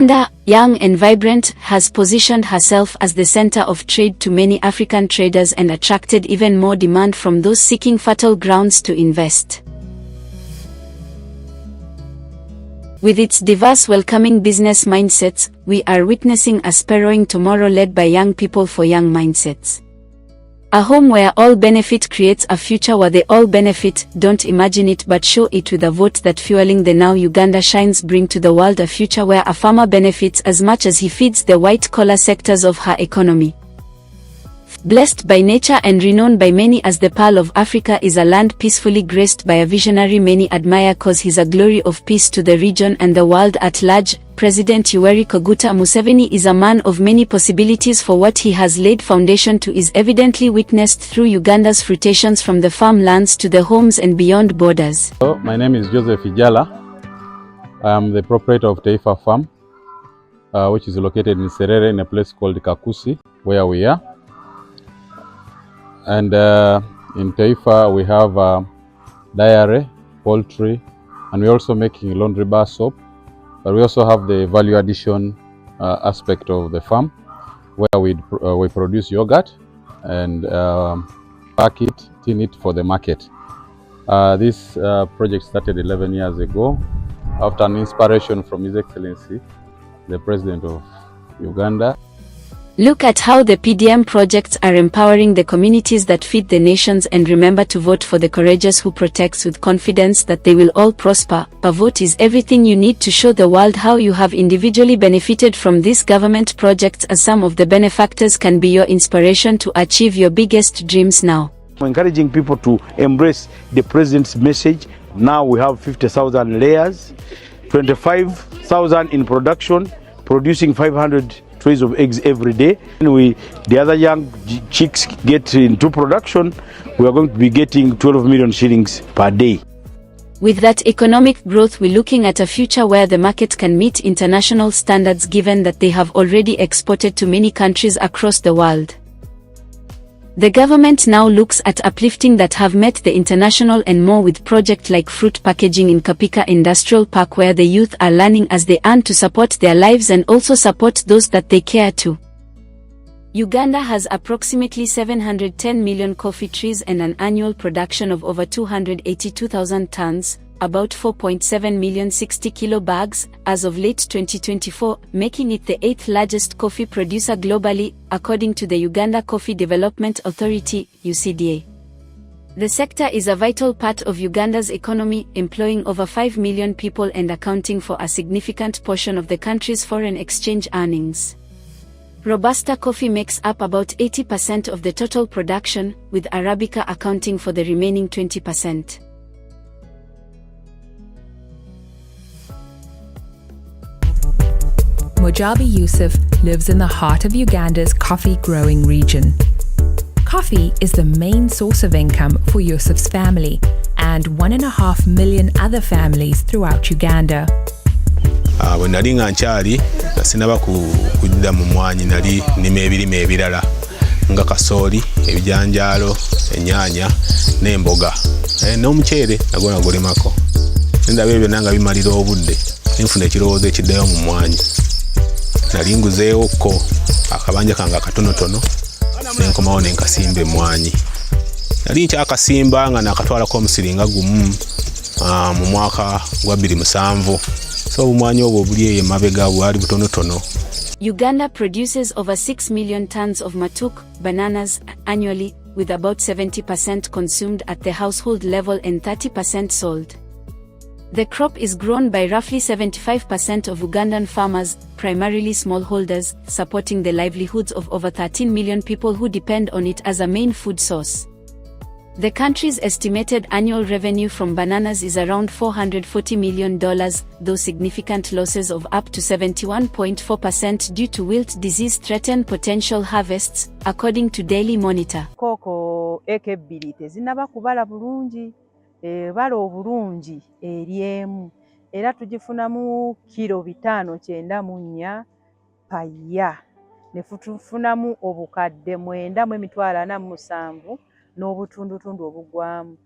Uganda, young and vibrant, has positioned herself as the center of trade to many African traders and attracted even more demand from those seeking fertile grounds to invest. With its diverse welcoming business mindsets, we are witnessing a sprawling tomorrow led by young people for young mindsets. A home where all benefit creates a future where they all benefit. Don't imagine it but show it with a vote that fueling the Now Uganda Shines bring to the world a future where a farmer benefits as much as he feeds the white-collar sectors of her economy. Blessed by nature and renowned by many as the Pearl of Africa is a land peacefully graced by a visionary many admire cause he's a glory of peace to the region and the world at large. President Yoweri Kaguta Museveni is a man of many possibilities for what he has laid foundation to is evidently witnessed through Uganda's fruitations from the farmlands to the homes and beyond borders. Hello, my name is Joseph Ijala. I am the proprietor of Taifa Farm, which is located in Serere in a place called Kakusi, where we are. And in Taifa we have dairy, poultry, and we're also making laundry bar soap. But we also have the value addition aspect of the farm, where we produce yogurt and pack it, tin it for the market. This project started 11 years ago after an inspiration from His Excellency, the President of Uganda. Look at how the PDM projects are empowering the communities that feed the nations, and remember to vote for the courageous who protects with confidence that they will all prosper. A vote is everything you need to show the world how you have individually benefited from these government projects, as some of the benefactors can be your inspiration to achieve your biggest dreams now. I'm encouraging people to embrace the President's message. Now we have 50,000 layers, 25,000 in production, producing 500 trays of eggs every day. And the other young chicks get into production, we are going to be getting 12 million shillings per day. With that economic growth, we're looking at a future where the market can meet international standards, given that they have already exported to many countries across the world. The government now looks at uplifting that have met the international and more with projects like fruit packaging in Kapika Industrial Park, where the youth are learning as they earn to support their lives and also support those that they care to. Uganda has approximately 710 million coffee trees and an annual production of over 282,000 tons, about 4.7 million 60-kilo bags, as of late 2024, making it the 8th largest coffee producer globally, according to the Uganda Coffee Development Authority, UCDA. The sector is a vital part of Uganda's economy, employing over 5 million people and accounting for a significant portion of the country's foreign exchange earnings. Robusta coffee makes up about 80% of the total production, with Arabica accounting for the remaining 20%. Mojabi Yusuf lives in the heart of Uganda's coffee-growing region. Coffee is the main source of income for Yusuf's family and 1.5 million other families throughout Uganda. Bwe nali nga nkyali sinaba kudda mu mwanyi, nali nnima ebirime ebirala nga kasooli, ebijanjaalo, ennyaanya n'emboga n'omuceere nagwo nagulimako. Ndaba ebyo byonna nga bimalira obudde, nfuna ekirowoozo ekiddayo mu mwanyi. Nali nguzeewoko akabanja kange akatonotono nenkomawo nenkasimba emmwanyi. Nali nkyakasimba nga nakatwalako omusiringa gumu mu mwaka gwa 2007. So obumwanyi obwo buli eyo emabega bwali butonotono. Uganda produces over 6 million tons of matuk, bananas, annually, with about 70% consumed at the household level and 30% sold. The crop is grown by roughly 75% of Ugandan farmers, primarily smallholders, supporting the livelihoods of over 13 million people who depend on it as a main food source. The country's estimated annual revenue from bananas is around $440 million, though significant losses of up to 71.4% due to wilt disease threaten potential harvests, according to Daily Monitor. Koko ekebiri tezinaba kubala bulungi, bala obulungi eryemu, era tugifunamu kilo 594 paya, ne tufunamu obukadde 9.47 n'obutundutundu obugwamu.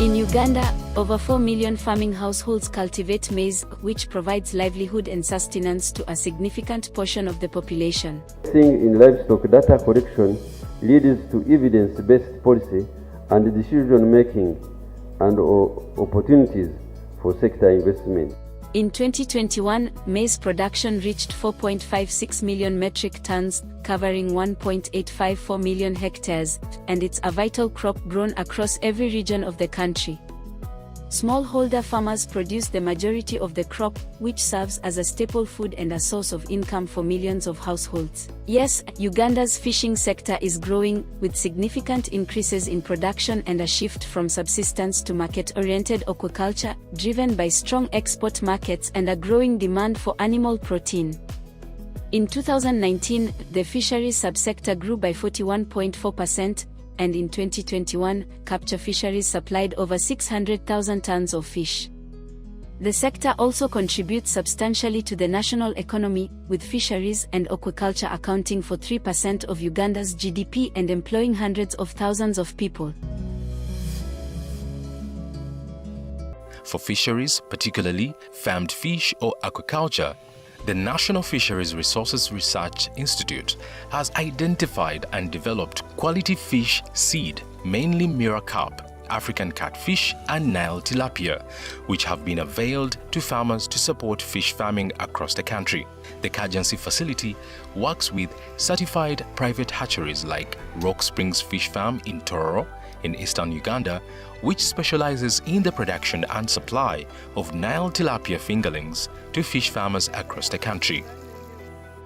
In Uganda, over 4 million farming households cultivate maize, which provides livelihood and sustenance to a significant portion of the population. Investing in livestock data collection leads to evidence-based policy and decision-making and opportunities for sector investment. In 2021, maize production reached 4.56 million metric tons, covering 1.854 million hectares, and it's a vital crop grown across every region of the country. Smallholder farmers produce the majority of the crop, which serves as a staple food and a source of income for millions of households. Yes, Uganda's fishing sector is growing, with significant increases in production and a shift from subsistence to market-oriented aquaculture, driven by strong export markets and a growing demand for animal protein. In 2019, the fisheries subsector grew by 41.4%, and in 2021, capture fisheries supplied over 600,000 tons of fish. The sector also contributes substantially to the national economy, with fisheries and aquaculture accounting for 3% of Uganda's GDP and employing hundreds of thousands of people. For fisheries, particularly farmed fish or aquaculture, the National Fisheries Resources Research Institute has identified and developed quality fish seed, mainly mirror carp, African catfish and Nile tilapia, which have been availed to farmers to support fish farming across the country. The Kajansi facility works with certified private hatcheries like Rock Springs Fish Farm in Tororo, in eastern Uganda, which specializes in the production and supply of Nile tilapia fingerlings to fish farmers across the country.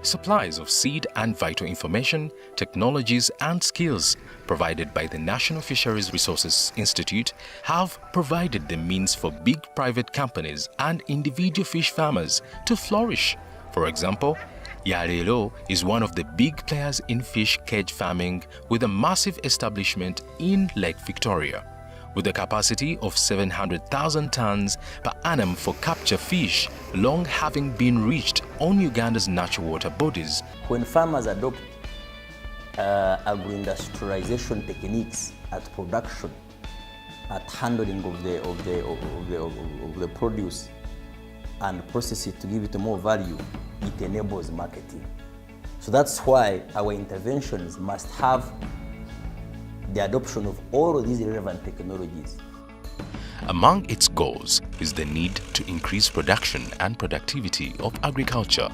Supplies of seed and vital information, technologies and skills provided by the National Fisheries Resources Institute have provided the means for big private companies and individual fish farmers to flourish. For example, Yarelo is one of the big players in fish cage farming with a massive establishment in Lake Victoria, with a capacity of 700,000 tons per annum for capture fish, long having been reached on Uganda's natural water bodies. When farmers adopt agro-industrialization techniques at production, at handling of the produce, and process it to give it more value, it enables marketing. So that's why our interventions must have the adoption of all of these relevant technologies. Among its goals is the need to increase production and productivity of agriculture.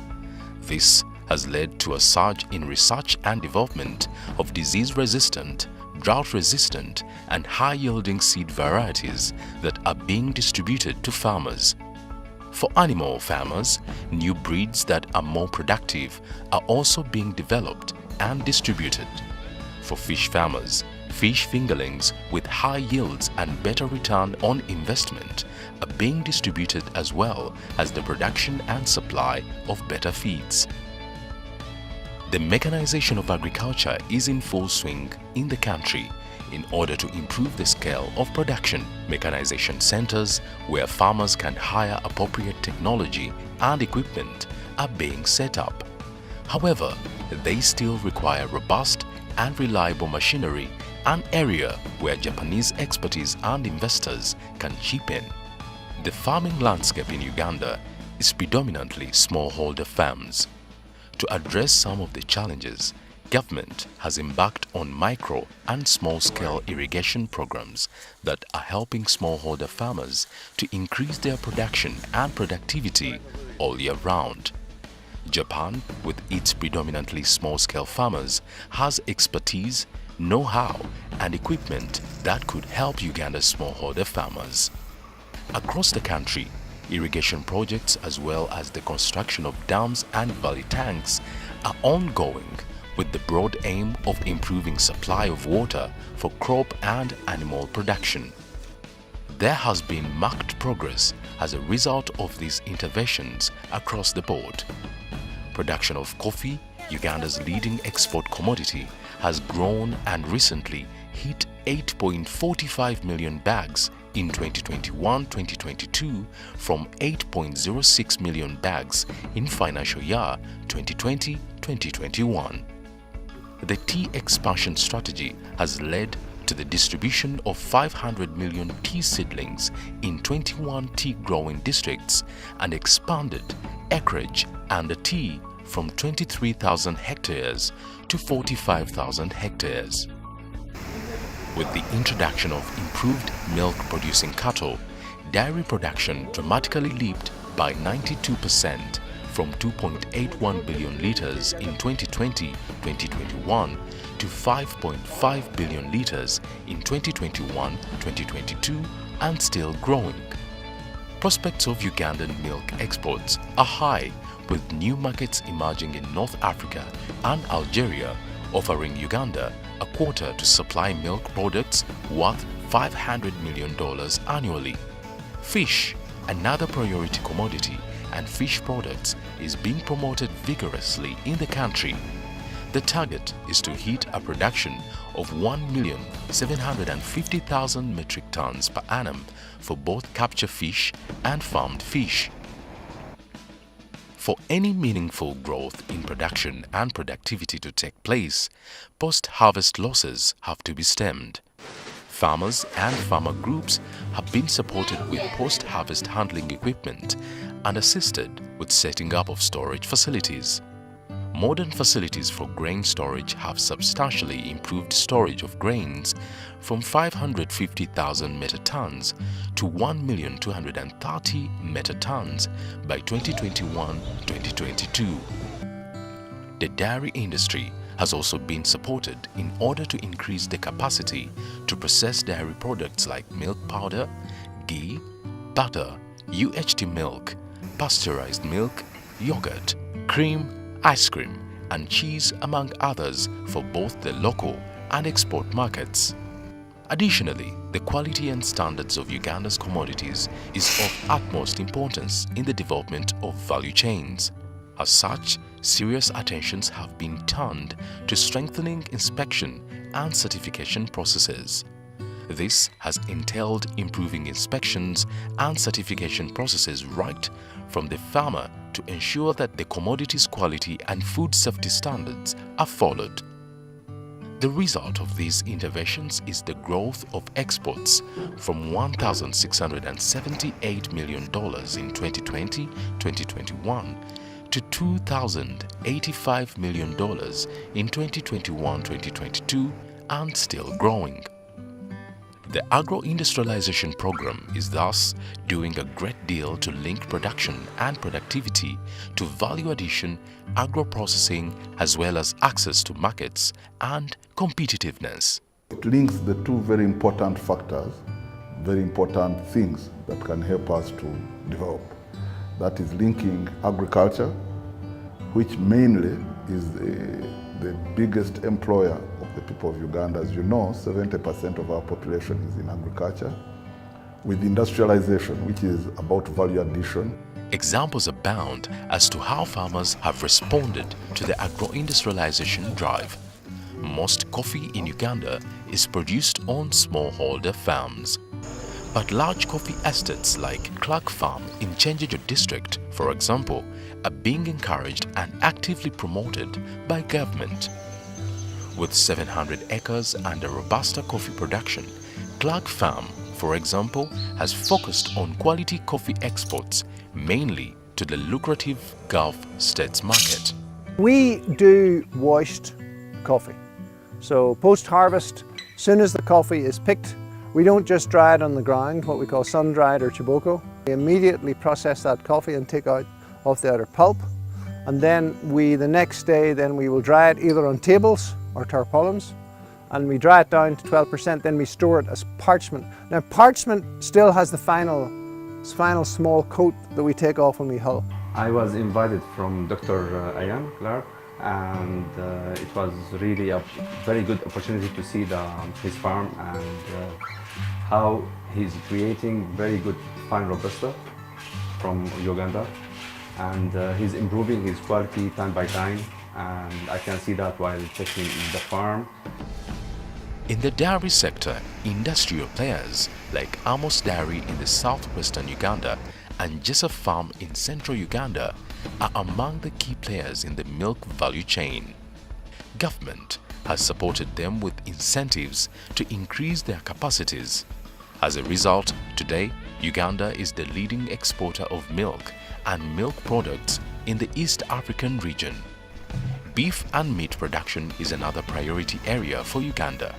This has led to a surge in research and development of disease-resistant, drought-resistant, and high-yielding seed varieties that are being distributed to farmers. For animal farmers, new breeds that are more productive are also being developed and distributed. For fish farmers, fish fingerlings with high yields and better return on investment are being distributed, as well as the production and supply of better feeds. The mechanization of agriculture is in full swing in the country. In order to improve the scale of production, mechanization centers where farmers can hire appropriate technology and equipment are being set up. However, they still require robust and reliable machinery, an area where Japanese expertise and investors can chip in. The farming landscape in Uganda is predominantly smallholder farms. To address some of the challenges, government has embarked on micro and small-scale irrigation programs that are helping smallholder farmers to increase their production and productivity all year round. Japan, with its predominantly small-scale farmers, has expertise, know-how, and equipment that could help Uganda's smallholder farmers. Across the country, irrigation projects as well as the construction of dams and valley tanks are ongoing, with the broad aim of improving supply of water for crop and animal production. There has been marked progress as a result of these interventions across the board. Production of coffee, Uganda's leading export commodity, has grown and recently hit 8.45 million bags in 2021-2022 from 8.06 million bags in financial year 2020-2021. The tea expansion strategy has led to the distribution of 500 million tea seedlings in 21 tea growing districts and expanded acreage under tea from 23,000 hectares to 45,000 hectares. With the introduction of improved milk producing cattle, dairy production dramatically leaped by 92% from 2.81 billion litres in 2020-2021 to 5.5 billion litres in 2021-2022 and still growing. Prospects of Ugandan milk exports are high, with new markets emerging in North Africa and Algeria, offering Uganda a quota to supply milk products worth $500 million annually. Fish, another priority commodity, and fish products is being promoted vigorously in the country. The target is to hit a production of 1,750,000 metric tons per annum for both capture fish and farmed fish. For any meaningful growth in production and productivity to take place, post-harvest losses have to be stemmed. Farmers and farmer groups have been supported with post-harvest handling equipment and assisted with setting up of storage facilities. Modern facilities for grain storage have substantially improved storage of grains from 550,000 metatons to 1,230,000 metatons by 2021-2022. The dairy industry has also been supported in order to increase the capacity to process dairy products like milk powder, ghee, butter, UHT milk, pasteurized milk, yogurt, cream, ice cream, and cheese, among others, for both the local and export markets. Additionally, the quality and standards of Uganda's commodities is of utmost importance in the development of value chains. As such, serious attentions have been turned to strengthening inspection and certification processes. This has entailed improving inspections and certification processes right from the farmer to ensure that the commodities quality and food safety standards are followed. The result of these interventions is the growth of exports from $1,678 million in 2020-2021 to $2,085 million in 2021-2022 and still growing. The agro-industrialization program is thus doing a great deal to link production and productivity to value addition, agro-processing, as well as access to markets and competitiveness. It links the two very important factors, very important things that can help us to develop. That is linking agriculture, which mainly is the biggest employer of the people of Uganda. As you know, 70% of our population is in agriculture, with industrialization, which is about value addition. Examples abound as to how farmers have responded to the agro-industrialization drive. Most coffee in Uganda is produced on smallholder farms. But large coffee estates like Clark Farm in Chenjejo district, for example, are being encouraged and actively promoted by government. With 700 acres and a robusta coffee production, Clark Farm, for example, has focused on quality coffee exports, mainly to the lucrative Gulf States market. We do washed coffee. So post-harvest, as soon as the coffee is picked, we don't just dry it on the ground, what we call sun-dried or chiboko. We immediately process that coffee and take out of the outer pulp. And then the next day, we will dry it either on tables or tarpaulins. And we dry it down to 12%, then we store it as parchment. Now parchment still has the final small coat that we take off when we hull. I was invited from Dr. Ian Clark, and it was really a very good opportunity to see his farm and how he's creating very good fine robusta from Uganda, and he's improving his quality time by time, and I can see that while checking the farm. In the dairy sector, industrial players like Amos Dairy in the southwestern Uganda and Joseph Farm in central Uganda are among the key players in the milk value chain. Government has supported them with incentives to increase their capacities. As a result, today, Uganda is the leading exporter of milk and milk products in the East African region. Beef and meat production is another priority area for Uganda.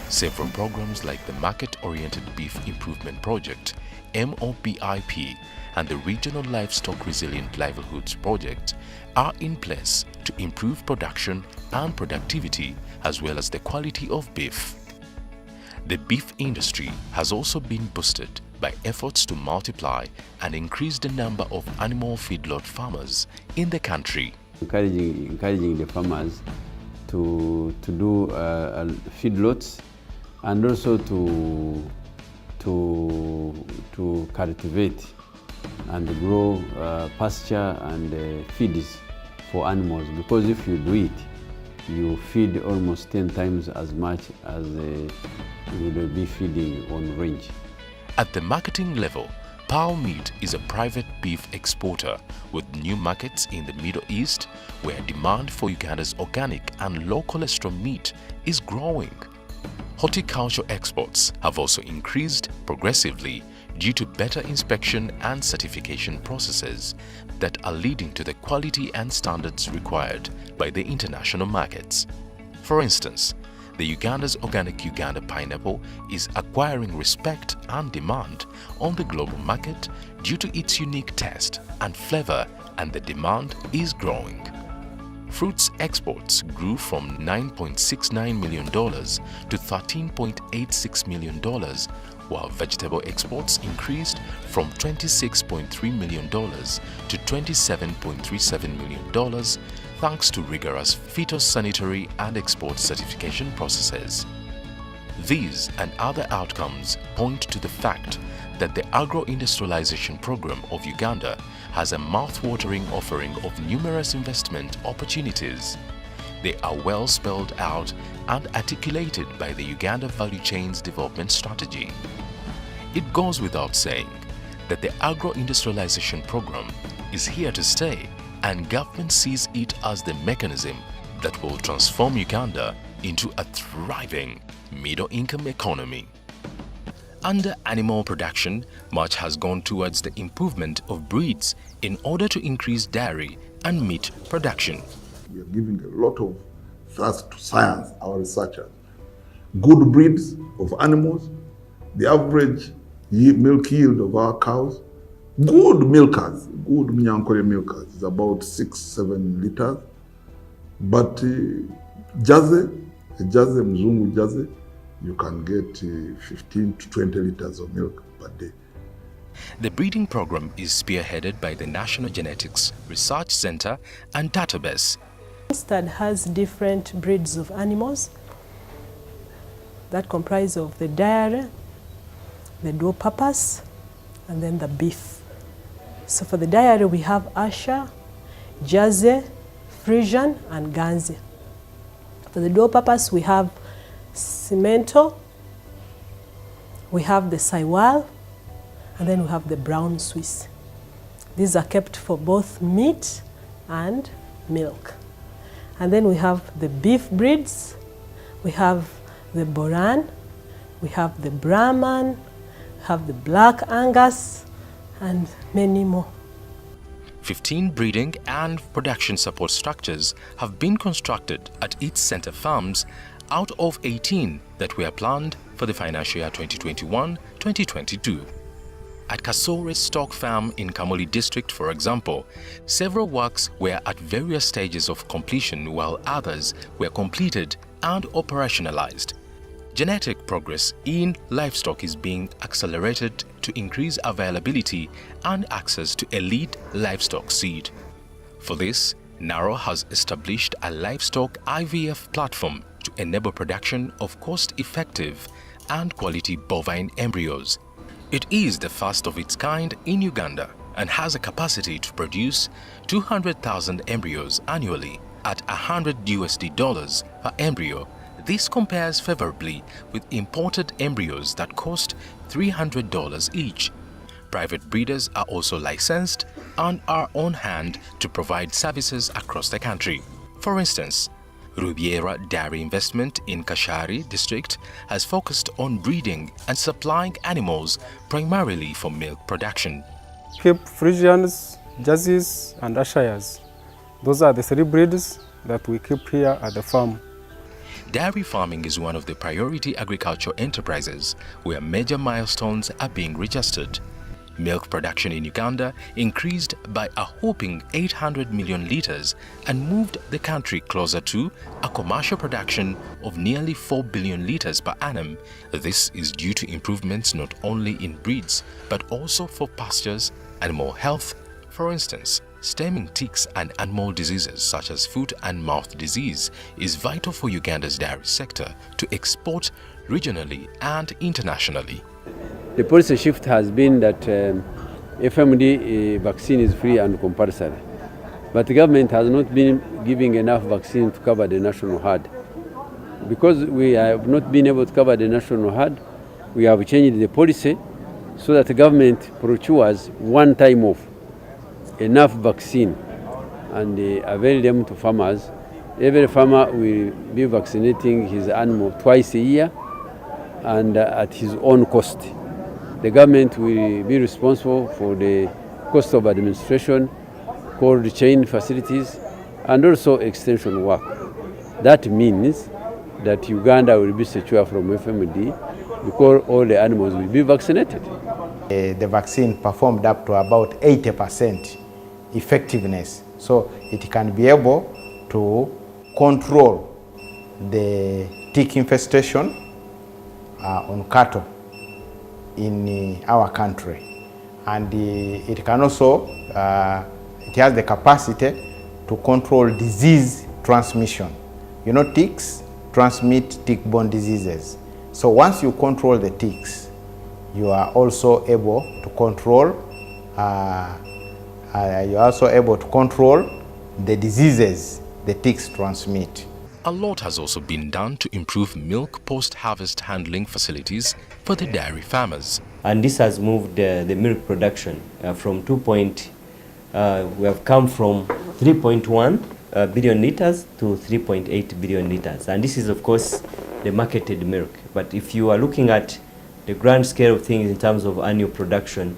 Several programs like the Market-Oriented Beef Improvement Project, MOPIP, and the Regional Livestock Resilient Livelihoods Project are in place to improve production and productivity as well as the quality of beef. The beef industry has also been boosted by efforts to multiply and increase the number of animal feedlot farmers in the country. Encouraging the farmers to do feedlots and also to cultivate and grow pasture and feeds for animals, because if you do it, you feed almost 10 times as much as you would be feeding on range. At the marketing level, Pearl Meat is a private beef exporter with new markets in the Middle East, where demand for Uganda's organic and low cholesterol meat is growing. Horticulture exports have also increased progressively due to better inspection and certification processes that are leading to the quality and standards required by the international markets. For instance, the Uganda's Organic Uganda pineapple is acquiring respect and demand on the global market due to its unique taste and flavor, and the demand is growing. Fruits exports grew from $9.69 million to $13.86 million, while vegetable exports increased from $26.3 million to $27.37 million, thanks to rigorous phytosanitary and export certification processes. These and other outcomes point to the fact that the agro-industrialization program of Uganda has a mouth-watering offering of numerous investment opportunities. They are well spelled out and articulated by the Uganda Value Chains Development Strategy. It goes without saying that the agro-industrialization program is here to stay, and government sees it as the mechanism that will transform Uganda into a thriving middle-income economy. Under animal production, much has gone towards the improvement of breeds in order to increase dairy and meat production. We are giving a lot of thrust to science, our researchers. Good breeds of animals, the average milk yield of our cows, good milkers, good Minyankore milkers is about 6-7 liters. But Jaze, Mzungu Jaze, you can get 15 to 20 liters of milk per day. The breeding program is spearheaded by the National Genetics Research Center and Database. That has different breeds of animals that comprise of the dairy, the dual-purpose, and then the beef. So for the dairy, we have Asha, Jaze, Frisian, and Ganze. For the dual-purpose, we have Cimento, we have the Saiwal, and then we have the brown Swiss. These are kept for both meat and milk. And then we have the beef breeds, we have the Boran, we have the Brahman, we have the Black Angus, and many more. 15 breeding and production support structures have been constructed at each center farms out of 18 that were planned for the financial year 2021-2022. At Kasore Stock Farm in Kamuli District, for example, several works were at various stages of completion, while others were completed and operationalized. Genetic progress in livestock is being accelerated to increase availability and access to elite livestock seed. For this, NARO has established a livestock IVF platform to enable production of cost-effective and quality bovine embryos. It is the first of its kind in Uganda and has a capacity to produce 200,000 embryos annually at $100 per embryo. This compares favorably with imported embryos that cost $300 each. Private breeders are also licensed and are on hand to provide services across the country. For instance, Rubiera Dairy Investment in Kashari district has focused on breeding and supplying animals primarily for milk production. Cape Frisians, Jerseys and Ashires. Those are the 3 breeds that we keep here at the farm. Dairy farming is one of the priority agricultural enterprises where major milestones are being registered. Milk production in Uganda increased by a whopping 800 million litres and moved the country closer to a commercial production of nearly 4 billion litres per annum. This is due to improvements not only in breeds but also for pastures, animal health. For instance, stemming ticks and animal diseases such as foot and mouth disease is vital for Uganda's dairy sector to export regionally and internationally. The policy shift has been that FMD vaccine is free and compulsory, but the government has not been giving enough vaccine to cover the national herd. Because we have not been able to cover the national herd, we have changed the policy so that the government procures one time off enough vaccine and avail them to farmers. Every farmer will be vaccinating his animal twice a year and at his own cost. The government will be responsible for the cost of administration, cold chain facilities, and also extension work. That means that Uganda will be secure from FMD because all the animals will be vaccinated. The vaccine performed up to about 80% effectiveness, so it can be able to control the tick infestation on cattle in our country, and it can also it has the capacity to control disease transmission. You know, ticks transmit tick-borne diseases, so once you control the ticks, you are also able to control the diseases the ticks transmit. A lot has also been done to improve milk post-harvest handling facilities for the dairy farmers. And this has moved the milk production from we have come from 3.1 billion litres to 3.8 billion litres. And this is, of course, the marketed milk. But if you are looking at the grand scale of things in terms of annual production,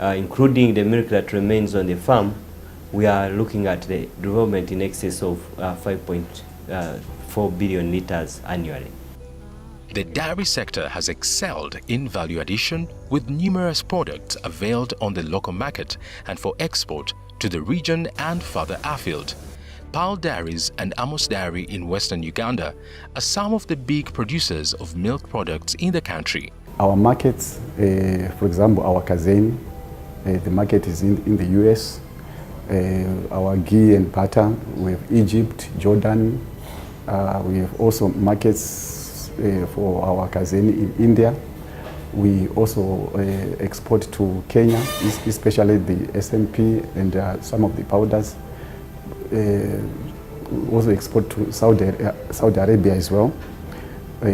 including the milk that remains on the farm, we are looking at the development in excess of 5.4 billion litres annually. The dairy sector has excelled in value addition with numerous products availed on the local market and for export to the region and further afield. Pearl Dairies and Amos Dairy in Western Uganda are some of the big producers of milk products in the country. Our markets, for example, our Kazeni, the market is in the US. Our ghee and butter, we have Egypt, Jordan. We have also markets for our Kazeni in India. We also export to Kenya, especially the SMP and some of the powders. We also export to Saudi Arabia as well.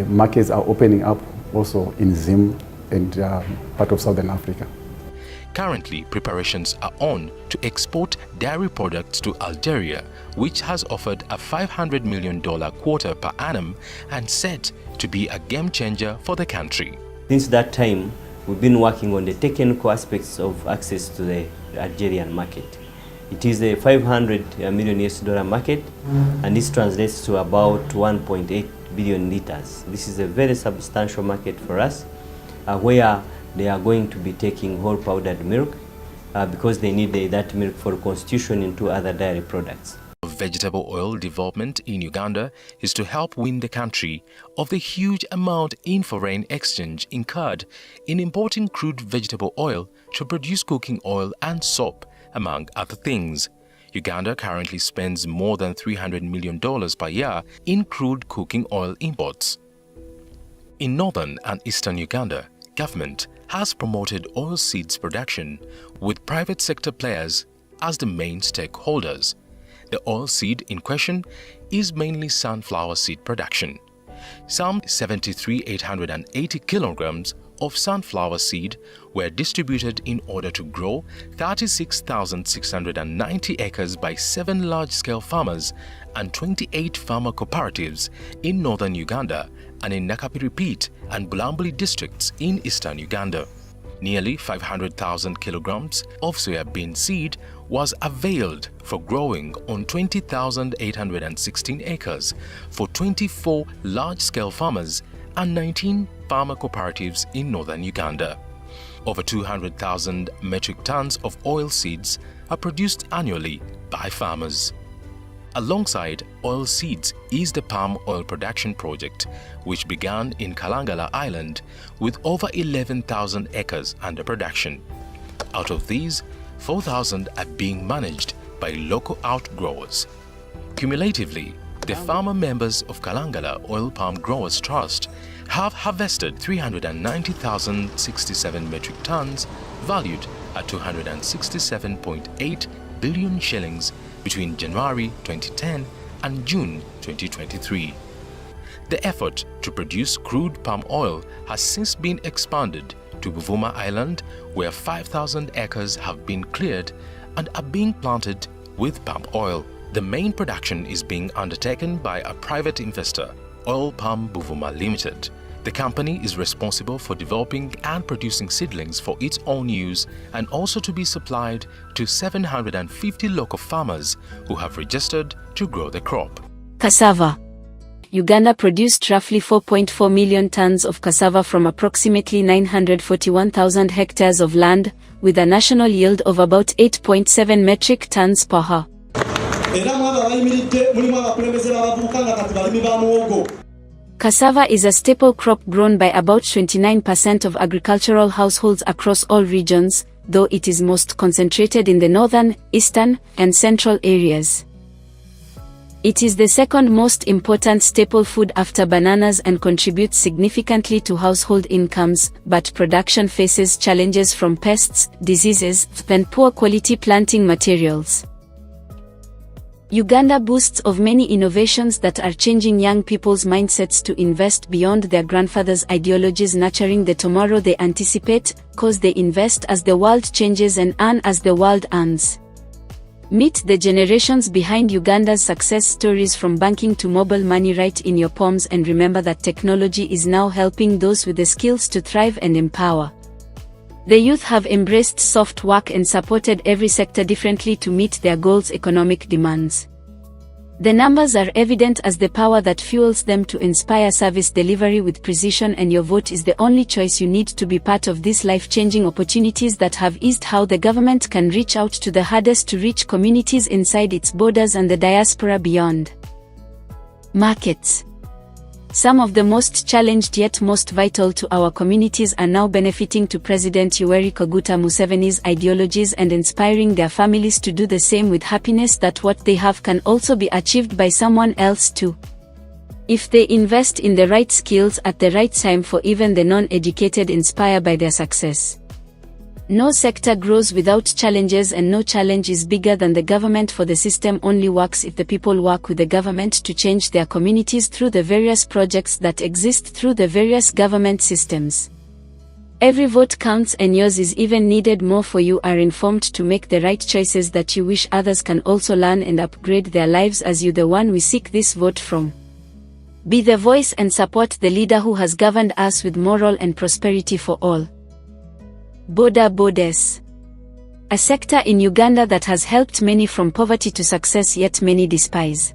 Markets are opening up also in Zim and part of Southern Africa. Currently, preparations are on to export dairy products to Algeria, which has offered a $500 million quota per annum and said to be a game changer for the country. Since that time, we've been working on the technical aspects of access to the Algerian market. It is a $500 million US market, and this translates to about 1.8 billion litres. This is a very substantial market for us, where they are going to be taking whole powdered milk because they need that milk for constitution into other dairy products. Vegetable oil development in Uganda is to help win the country of the huge amount in foreign exchange incurred in importing crude vegetable oil to produce cooking oil and soap, among other things. Uganda currently spends more than $300 million per year in crude cooking oil imports. In northern and eastern Uganda, government has promoted oilseeds production with private sector players as the main stakeholders. The oilseed in question is mainly sunflower seed production. Some 73,880 kilograms of sunflower seed were distributed in order to grow 36,690 acres by 7 large-scale farmers and 28 farmer cooperatives in northern Uganda and in Nakapiripit and Bulambuli districts in eastern Uganda. Nearly 500,000 kilograms of soybean seed was availed for growing on 20,816 acres for 24 large-scale farmers and 19 farmer cooperatives in northern Uganda. Over 200,000 metric tons of oil seeds are produced annually by farmers. Alongside oil seeds is the palm oil production project, which began in Kalangala Island with over 11,000 acres under production. Out of these, 4,000 are being managed by local outgrowers. Cumulatively, the farmer members of Kalangala Oil Palm Growers Trust have harvested 390,067 metric tons valued at 267.8 billion shillings between January 2010 and June 2023. The effort to produce crude palm oil has since been expanded to Buvuma Island, where 5,000 acres have been cleared and are being planted with palm oil. The main production is being undertaken by a private investor, Oil Palm Buvuma Limited. The company is responsible for developing and producing seedlings for its own use and also to be supplied to 750 local farmers who have registered to grow the crop. Cassava. Uganda produced roughly 4.4 million tons of cassava from approximately 941,000 hectares of land, with a national yield of about 8.7 metric tons per ha. Cassava is a staple crop grown by about 29% of agricultural households across all regions, though it is most concentrated in the northern, eastern, and central areas. It is the second most important staple food after bananas and contributes significantly to household incomes, but production faces challenges from pests, diseases, and poor quality planting materials. Uganda boasts of many innovations that are changing young people's mindsets to invest beyond their grandfathers' ideologies, nurturing the tomorrow they anticipate, cause they invest as the world changes and earn as the world earns. Meet the generations behind Uganda's success stories, from banking to mobile money, right in your palms, and remember that technology is now helping those with the skills to thrive and empower. The youth have embraced soft work and supported every sector differently to meet their goals' economic demands. The numbers are evident as the power that fuels them to inspire service delivery with precision, and your vote is the only choice you need to be part of these life-changing opportunities that have eased how the government can reach out to the hardest to reach communities inside its borders and the diaspora beyond. Markets. Some of the most challenged yet most vital to our communities are now benefiting to President Yoweri Kaguta Museveni's ideologies and inspiring their families to do the same with happiness that what they have can also be achieved by someone else too. If they invest in the right skills at the right time, for even the non-educated inspire by their success. No sector grows without challenges, and no challenge is bigger than the government, for the system only works if the people work with the government to change their communities through the various projects that exist through the various government systems. Every vote counts, and yours is even needed more, for you are informed to make the right choices that you wish others can also learn and upgrade their lives as you, the one we seek this vote from. Be the voice and support the leader who has governed us with moral and prosperity for all. Boda Bodes. A sector in Uganda that has helped many from poverty to success, yet many despise.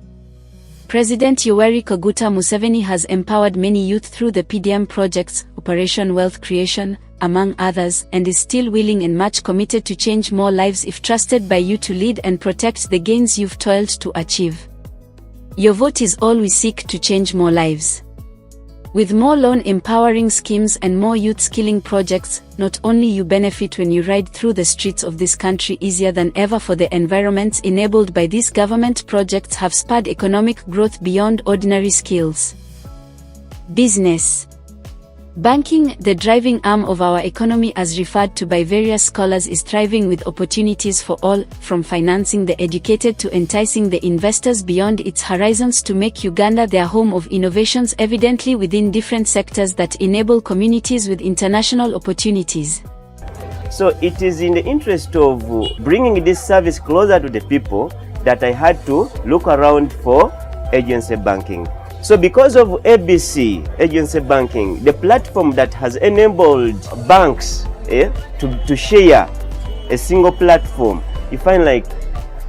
President Yoweri Kaguta Museveni has empowered many youth through the PDM projects, Operation Wealth Creation, among others, and is still willing and much committed to change more lives if trusted by you to lead and protect the gains you've toiled to achieve. Your vote is all we seek to change more lives. With more loan empowering schemes and more youth skilling projects, not only you benefit when you ride through the streets of this country easier than ever, for the environments enabled by these government projects have spurred economic growth beyond ordinary skills. Business. Banking, the driving arm of our economy as referred to by various scholars, is thriving with opportunities for all, from financing the educated to enticing the investors beyond its horizons to make Uganda their home of innovations evidently within different sectors that enable communities with international opportunities. So it is in the interest of bringing this service closer to the people that I had to look around for agency banking. So because of ABC, agency banking, the platform that has enabled banks to share a single platform, you find like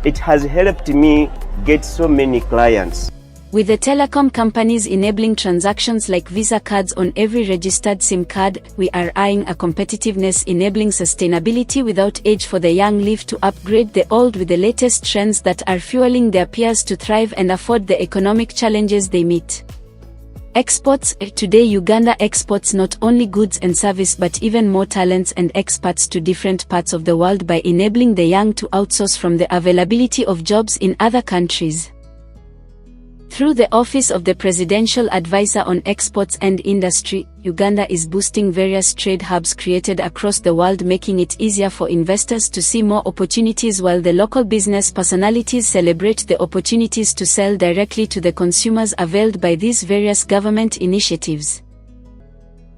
it has helped me get so many clients. With the telecom companies enabling transactions like Visa cards on every registered SIM card, we are eyeing a competitiveness enabling sustainability without age for the young live to upgrade the old with the latest trends that are fueling their peers to thrive and afford the economic challenges they meet. Exports. Today Uganda exports not only goods and service but even more talents and experts to different parts of the world by enabling the young to outsource from the availability of jobs in other countries. Through the Office of the Presidential Advisor on Exports and Industry, Uganda is boosting various trade hubs created across the world, making it easier for investors to see more opportunities while the local business personalities celebrate the opportunities to sell directly to the consumers availed by these various government initiatives.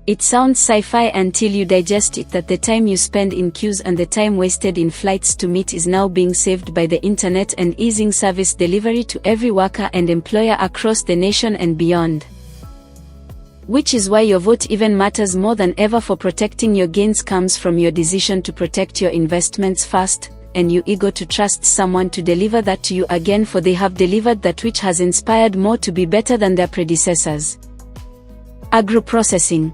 It sounds sci-fi until you digest it, that the time you spend in queues and the time wasted in flights to meet is now being saved by the internet and easing service delivery to every worker and employer across the nation and beyond. Which is why your vote even matters more than ever, for protecting your gains comes from your decision to protect your investments first, and you eager to trust someone to deliver that to you again, for they have delivered that which has inspired more to be better than their predecessors. Agro-processing.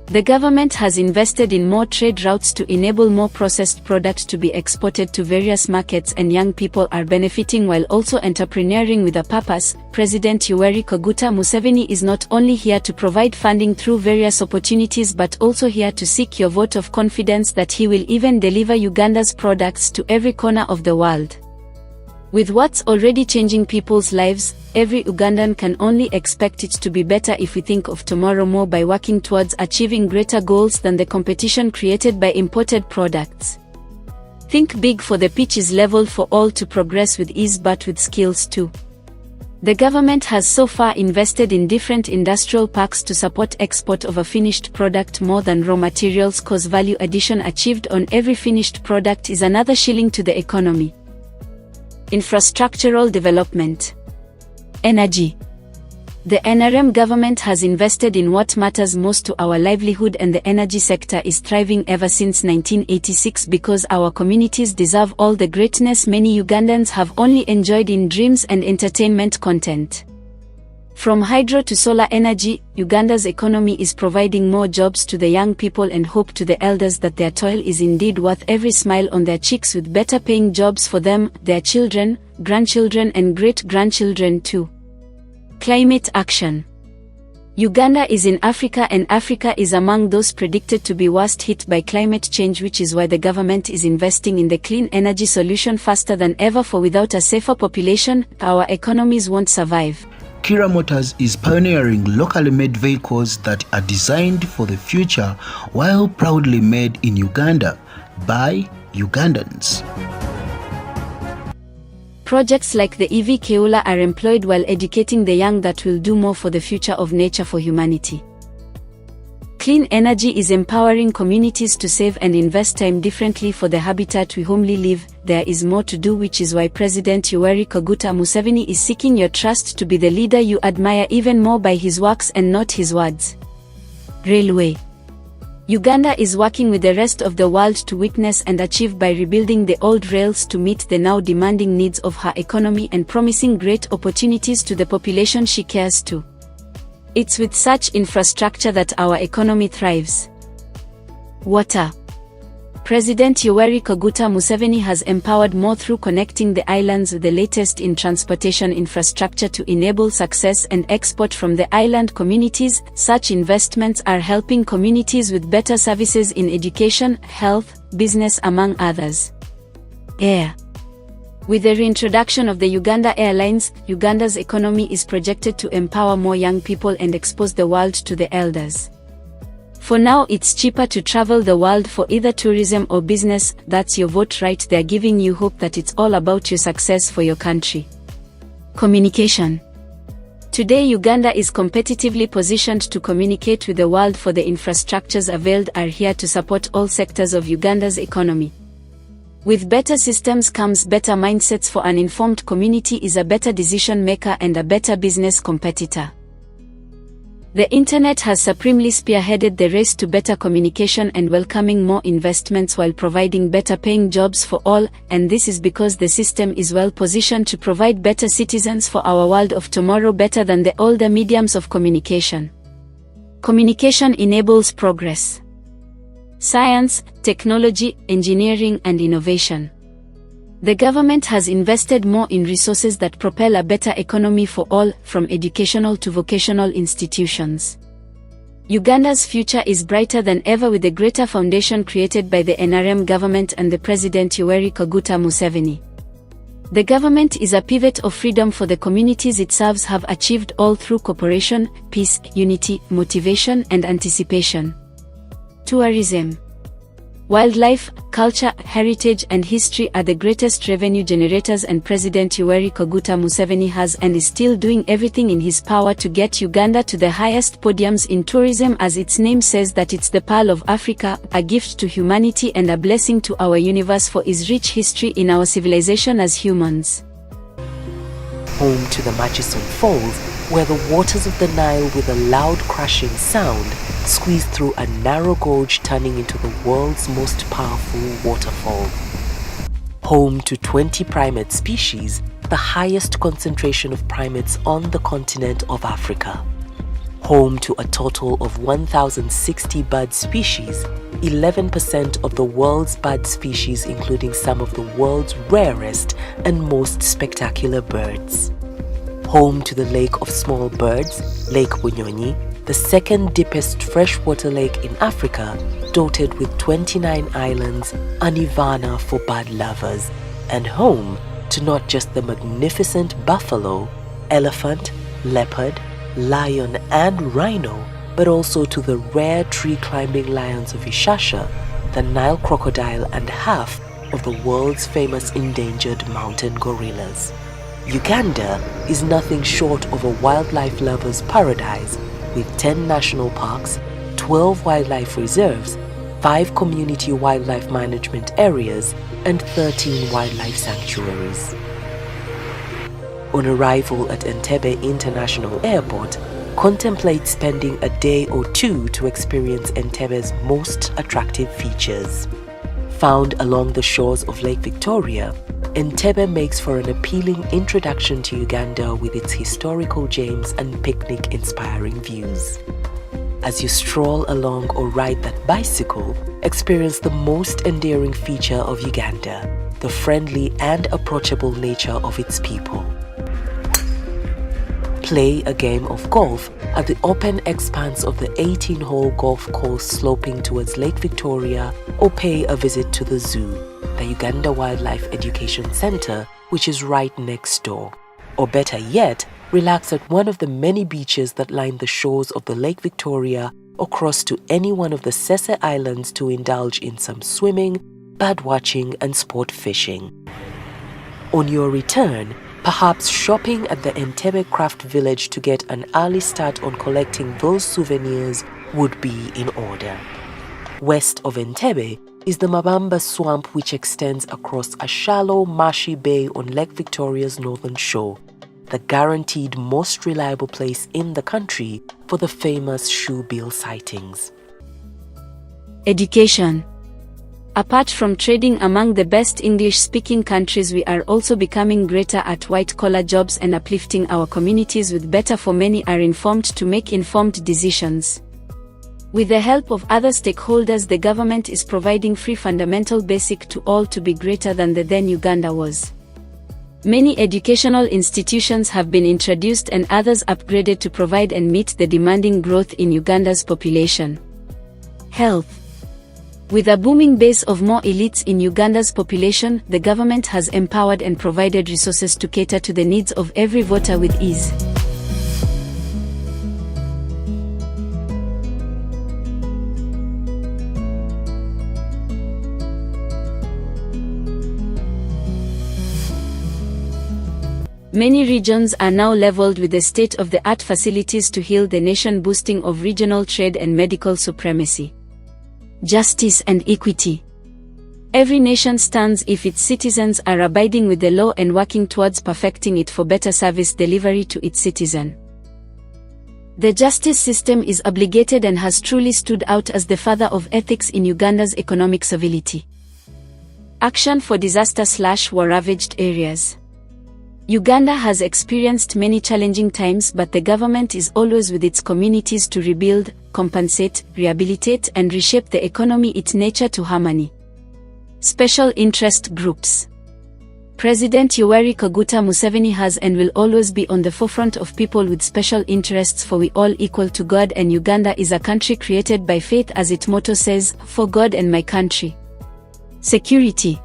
The government has invested in more trade routes to enable more processed products to be exported to various markets, and young people are benefiting while also entrepreneuring with a purpose. President Yoweri Kaguta Museveni is not only here to provide funding through various opportunities but also here to seek your vote of confidence that he will even deliver Uganda's products to every corner of the world. With what's already changing people's lives, every Ugandan can only expect it to be better if we think of tomorrow more by working towards achieving greater goals than the competition created by imported products. Think big, for the pitch is level for all to progress with ease but with skills too. The government has so far invested in different industrial parks to support export of a finished product more than raw materials, cause value addition achieved on every finished product is another shilling to the economy. Infrastructural development. Energy. The NRM government has invested in what matters most to our livelihood, and the energy sector is thriving ever since 1986 because our communities deserve all the greatness many Ugandans have only enjoyed in dreams and entertainment content. From hydro to solar energy, Uganda's economy is providing more jobs to the young people and hope to the elders that their toil is indeed worth every smile on their cheeks, with better paying jobs for them, their children, grandchildren and great-grandchildren too. Climate action. Uganda is in Africa, and Africa is among those predicted to be worst hit by climate change, which is why the government is investing in the clean energy solution faster than ever, for without a safer population, our economies won't survive. Kira Motors is pioneering locally made vehicles that are designed for the future while proudly made in Uganda by Ugandans. Projects like the EV Keula are employed while educating the young that will do more for the future of nature for humanity. Clean energy is empowering communities to save and invest time differently for the habitat we homely live. There is more to do, which is why President Yoweri Kaguta Museveni is seeking your trust to be the leader you admire even more by his works and not his words. Railway. Uganda is working with the rest of the world to witness and achieve by rebuilding the old rails to meet the now demanding needs of her economy and promising great opportunities to the population she cares to. It's with such infrastructure that our economy thrives. Water. President Yoweri Kaguta Museveni has empowered more through connecting the islands with the latest in transportation infrastructure to enable success and export from the island communities. Such investments are helping communities with better services in education, health, business, among others. Air. With the reintroduction of the Uganda Airlines, Uganda's economy is projected to empower more young people and expose the world to the elders. For now, it's cheaper to travel the world for either tourism or business. That's your vote right there, giving you hope that it's all about your success for your country. Communication. Today, Uganda is competitively positioned to communicate with the world, for the infrastructures availed are here to support all sectors of Uganda's economy. With better systems comes better mindsets, for an informed community is a better decision maker and a better business competitor. The internet has supremely spearheaded the race to better communication and welcoming more investments while providing better paying jobs for all, and this is because the system is well positioned to provide better citizens for our world of tomorrow, better than the older mediums of communication. Communication enables progress. Science, technology, engineering and innovation. The government has invested more in resources that propel a better economy for all, from educational to vocational institutions. Uganda's future is brighter than ever with the greater foundation created by the NRM government and the President Yoweri Kaguta Museveni. The government is a pivot of freedom for the communities it serves, have achieved all through cooperation, peace, unity, motivation and anticipation. Tourism. Wildlife, culture, heritage and history are the greatest revenue generators, and President Yoweri Kaguta Museveni has and is still doing everything in his power to get Uganda to the highest podiums in tourism, as its name says that it's the Pearl of Africa, a gift to humanity and a blessing to our universe for its rich history in our civilization as humans. Home to the Murchison Falls, where the waters of the Nile with a loud crashing sound squeeze through a narrow gorge, turning into the world's most powerful waterfall. Home to 20 primate species, the highest concentration of primates on the continent of Africa. Home to a total of 1,060 bird species, 11% of the world's bird species, including some of the world's rarest and most spectacular birds. Home to the Lake of Small Birds, Lake Bunyonyi, the second deepest freshwater lake in Africa, dotted with 29 islands, a nirvana for bird lovers, and home to not just the magnificent buffalo, elephant, leopard, lion and rhino, but also to the rare tree-climbing lions of Ishasha, the Nile crocodile and half of the world's famous endangered mountain gorillas. Uganda is nothing short of a wildlife lover's paradise, with 10 national parks, 12 wildlife reserves, 5 community wildlife management areas, and 13 wildlife sanctuaries. On arrival at Entebbe International Airport, contemplate spending a day or two to experience Entebbe's most attractive features. Found along the shores of Lake Victoria, Entebbe makes for an appealing introduction to Uganda with its historical gems and picnic-inspiring views. As you stroll along or ride that bicycle, experience the most endearing feature of Uganda, the friendly and approachable nature of its people. Play a game of golf at the open expanse of the 18-hole golf course sloping towards Lake Victoria, or pay a visit to the zoo, the Uganda Wildlife Education Center, which is right next door. Or better yet, relax at one of the many beaches that line the shores of the Lake Victoria, or cross to any one of the Sese Islands to indulge in some swimming, birdwatching and sport fishing. On your return, perhaps shopping at the Entebbe Craft Village to get an early start on collecting those souvenirs would be in order. West of Entebbe is the Mabamba Swamp, which extends across a shallow, marshy bay on Lake Victoria's northern shore, the guaranteed most reliable place in the country for the famous shoebill sightings. Education. Apart from trading among the best English-speaking countries, we are also becoming greater at white-collar jobs and uplifting our communities with better, for many are informed to make informed decisions. With the help of other stakeholders, the government is providing free fundamental basic to all to be greater than the then Uganda was. Many educational institutions have been introduced and others upgraded to provide and meet the demanding growth in Uganda's population. Health. With a booming base of more elites in Uganda's population, the government has empowered and provided resources to cater to the needs of every voter with ease. Many regions are now leveled with the state-of-the-art facilities to heal the nation, boosting of regional trade and medical supremacy. Justice and equity. Every nation stands if its citizens are abiding with the law and working towards perfecting it for better service delivery to its citizen. The justice system is obligated and has truly stood out as the father of ethics in Uganda's economic civility. Action for disaster/war-ravaged areas. Uganda has experienced many challenging times, but the government is always with its communities to rebuild, compensate, rehabilitate and reshape the economy its nature to harmony. Special interest groups. President Yoweri Kaguta Museveni has and will always be on the forefront of people with special interests, for we all equal to God, and Uganda is a country created by faith, as its motto says, for God and my country. Security.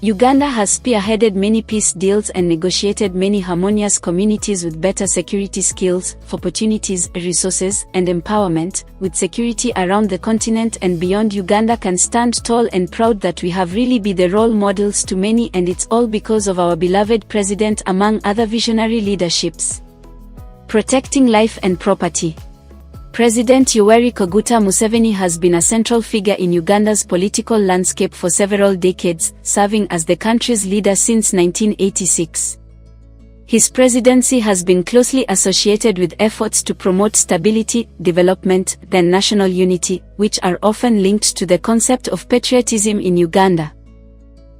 Uganda has spearheaded many peace deals and negotiated many harmonious communities with better security skills, opportunities, resources, and empowerment. With security around the continent and beyond, Uganda can stand tall and proud that we have really been the role models to many, and it's all because of our beloved president, among other visionary leaderships. Protecting life and property. President Yoweri Kaguta Museveni has been a central figure in Uganda's political landscape for several decades, serving as the country's leader since 1986. His presidency has been closely associated with efforts to promote stability, development, and national unity, which are often linked to the concept of patriotism in Uganda.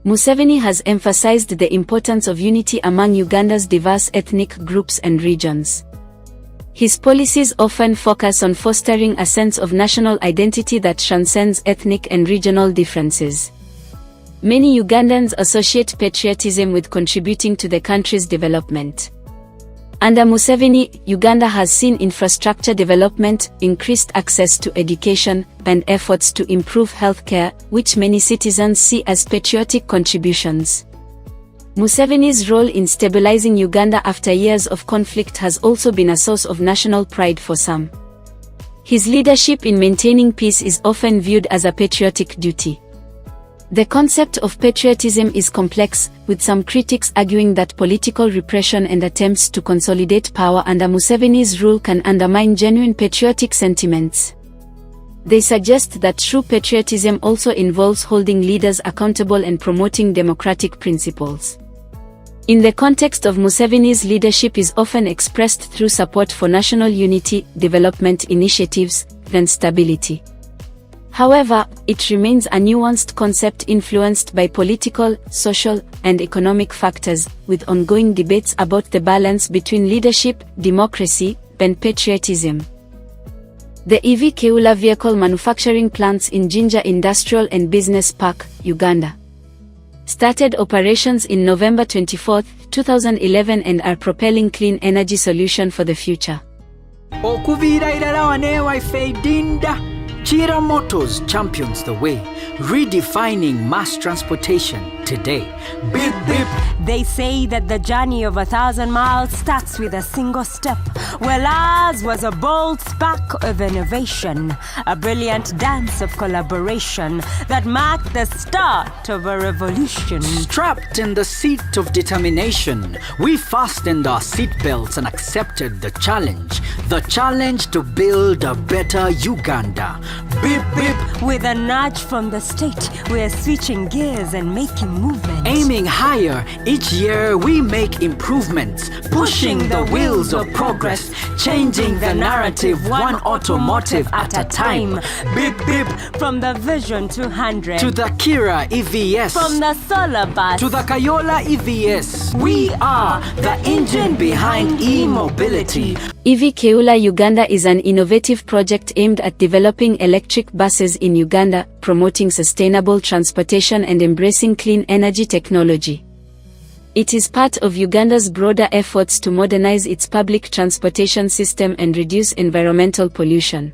Museveni has emphasized the importance of unity among Uganda's diverse ethnic groups and regions. His policies often focus on fostering a sense of national identity that transcends ethnic and regional differences. Many Ugandans associate patriotism with contributing to the country's development. Under Museveni, Uganda has seen infrastructure development, increased access to education, and efforts to improve healthcare, which many citizens see as patriotic contributions. Museveni's role in stabilizing Uganda after years of conflict has also been a source of national pride for some. His leadership in maintaining peace is often viewed as a patriotic duty. The concept of patriotism is complex, with some critics arguing that political repression and attempts to consolidate power under Museveni's rule can undermine genuine patriotic sentiments. They suggest that true patriotism also involves holding leaders accountable and promoting democratic principles. In the context of Museveni's leadership is often expressed through support for national unity, development initiatives, and stability. However, it remains a nuanced concept influenced by political, social, and economic factors, with ongoing debates about the balance between leadership, democracy, and patriotism. The EV Keula vehicle manufacturing plants in Jinja Industrial and Business Park, Uganda, started operations in November 24, 2011 and are propelling clean energy solution for the future. Chira Motors champions the way, redefining mass transportation today. Beep, beep. They say that the journey of 1,000 miles starts with a single step. Well, ours was a bold spark of innovation, a brilliant dance of collaboration that marked the start of a revolution. Strapped in the seat of determination, we fastened our seatbelts and accepted the challenge to build a better Uganda. Beep, beep. With a nudge from the state, we're switching gears and making movement. Aiming higher, each year we make improvements, pushing the wheels of progress, changing the narrative one automotive at a time. Beep, beep. From the Vision 200 to the Kira EVS, from the Solar Bus to the Kayola EVS, we are the engine behind e-mobility. EV Keula Uganda is an innovative project aimed at developing electric buses in Uganda, promoting sustainable transportation and embracing clean energy technology. It is part of Uganda's broader efforts to modernize its public transportation system and reduce environmental pollution.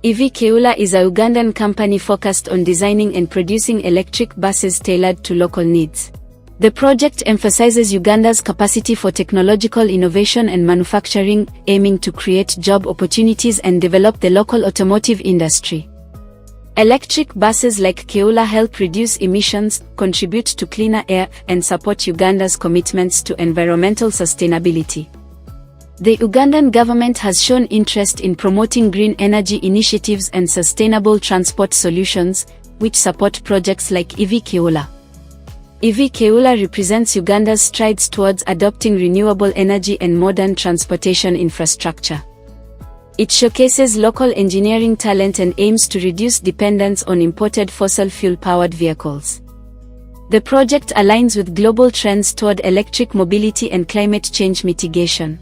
EV Keula is a Ugandan company focused on designing and producing electric buses tailored to local needs. The project emphasizes Uganda's capacity for technological innovation and manufacturing, aiming to create job opportunities and develop the local automotive industry. Electric buses like Keula help reduce emissions, contribute to cleaner air, and support Uganda's commitments to environmental sustainability. The Ugandan government has shown interest in promoting green energy initiatives and sustainable transport solutions, which support projects like EV Keula. EV Keula represents Uganda's strides towards adopting renewable energy and modern transportation infrastructure. It showcases local engineering talent and aims to reduce dependence on imported fossil fuel-powered vehicles. The project aligns with global trends toward electric mobility and climate change mitigation.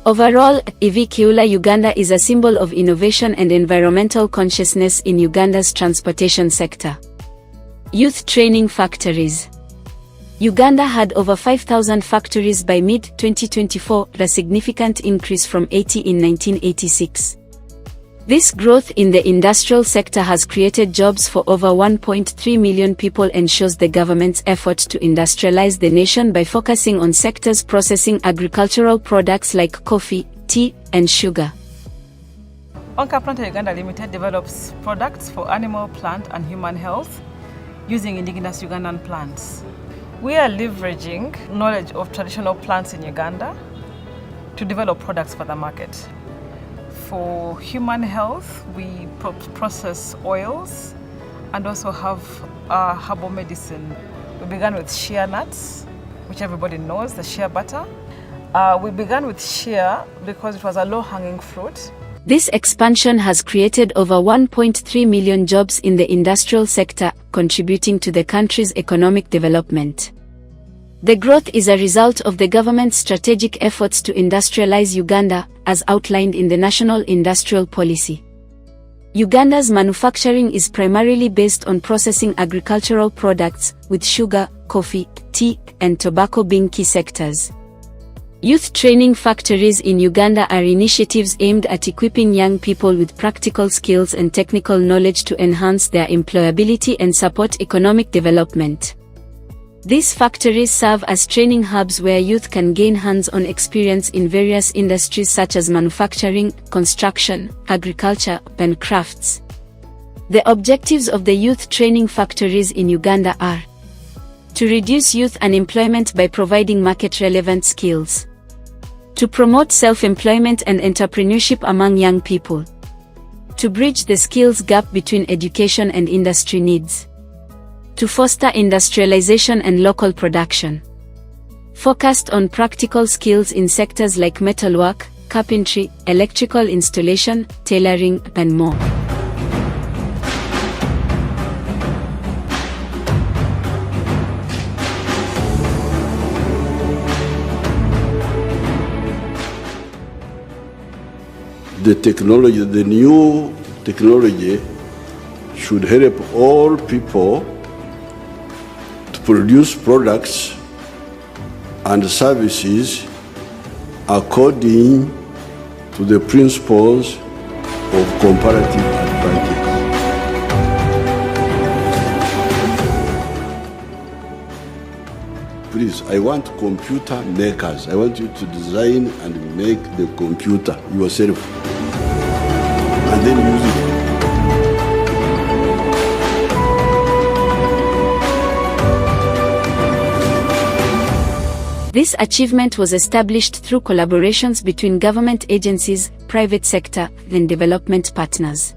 Overall, EV Keula Uganda is a symbol of innovation and environmental consciousness in Uganda's transportation sector. Youth training factories. Uganda had over 5,000 factories by mid-2024, a significant increase from 80 in 1986. This growth in the industrial sector has created jobs for over 1.3 million people and shows the government's effort to industrialize the nation by focusing on sectors processing agricultural products like coffee, tea, and sugar. Onka Planta Uganda Limited develops products for animal, plant, and human health using indigenous Ugandan plants. We are leveraging knowledge of traditional plants in Uganda to develop products for the market. For human health, we process oils and also have herbal medicine. We began with shea nuts, which everybody knows, the shea butter. We began with shea because it was a low-hanging fruit. This expansion has created over 1.3 million jobs in the industrial sector, contributing to the country's economic development. The growth is a result of the government's strategic efforts to industrialize Uganda, as outlined in the National Industrial Policy. Uganda's manufacturing is primarily based on processing agricultural products, with sugar, coffee, tea, and tobacco being key sectors. Youth training factories in Uganda are initiatives aimed at equipping young people with practical skills and technical knowledge to enhance their employability and support economic development. These factories serve as training hubs where youth can gain hands-on experience in various industries such as manufacturing, construction, agriculture, and crafts. The objectives of the youth training factories in Uganda are to reduce youth unemployment by providing market-relevant skills, to promote self-employment and entrepreneurship among young people, to bridge the skills gap between education and industry needs, to foster industrialization and local production. Focused on practical skills in sectors like metalwork, carpentry, electrical installation, tailoring, and more. The new technology should help all people to produce products and services according to the principles of comparative advantage. Please, I want computer makers. I want you to design and make the computer yourself and then use it. This achievement was established through collaborations between government agencies, private sector, and development partners.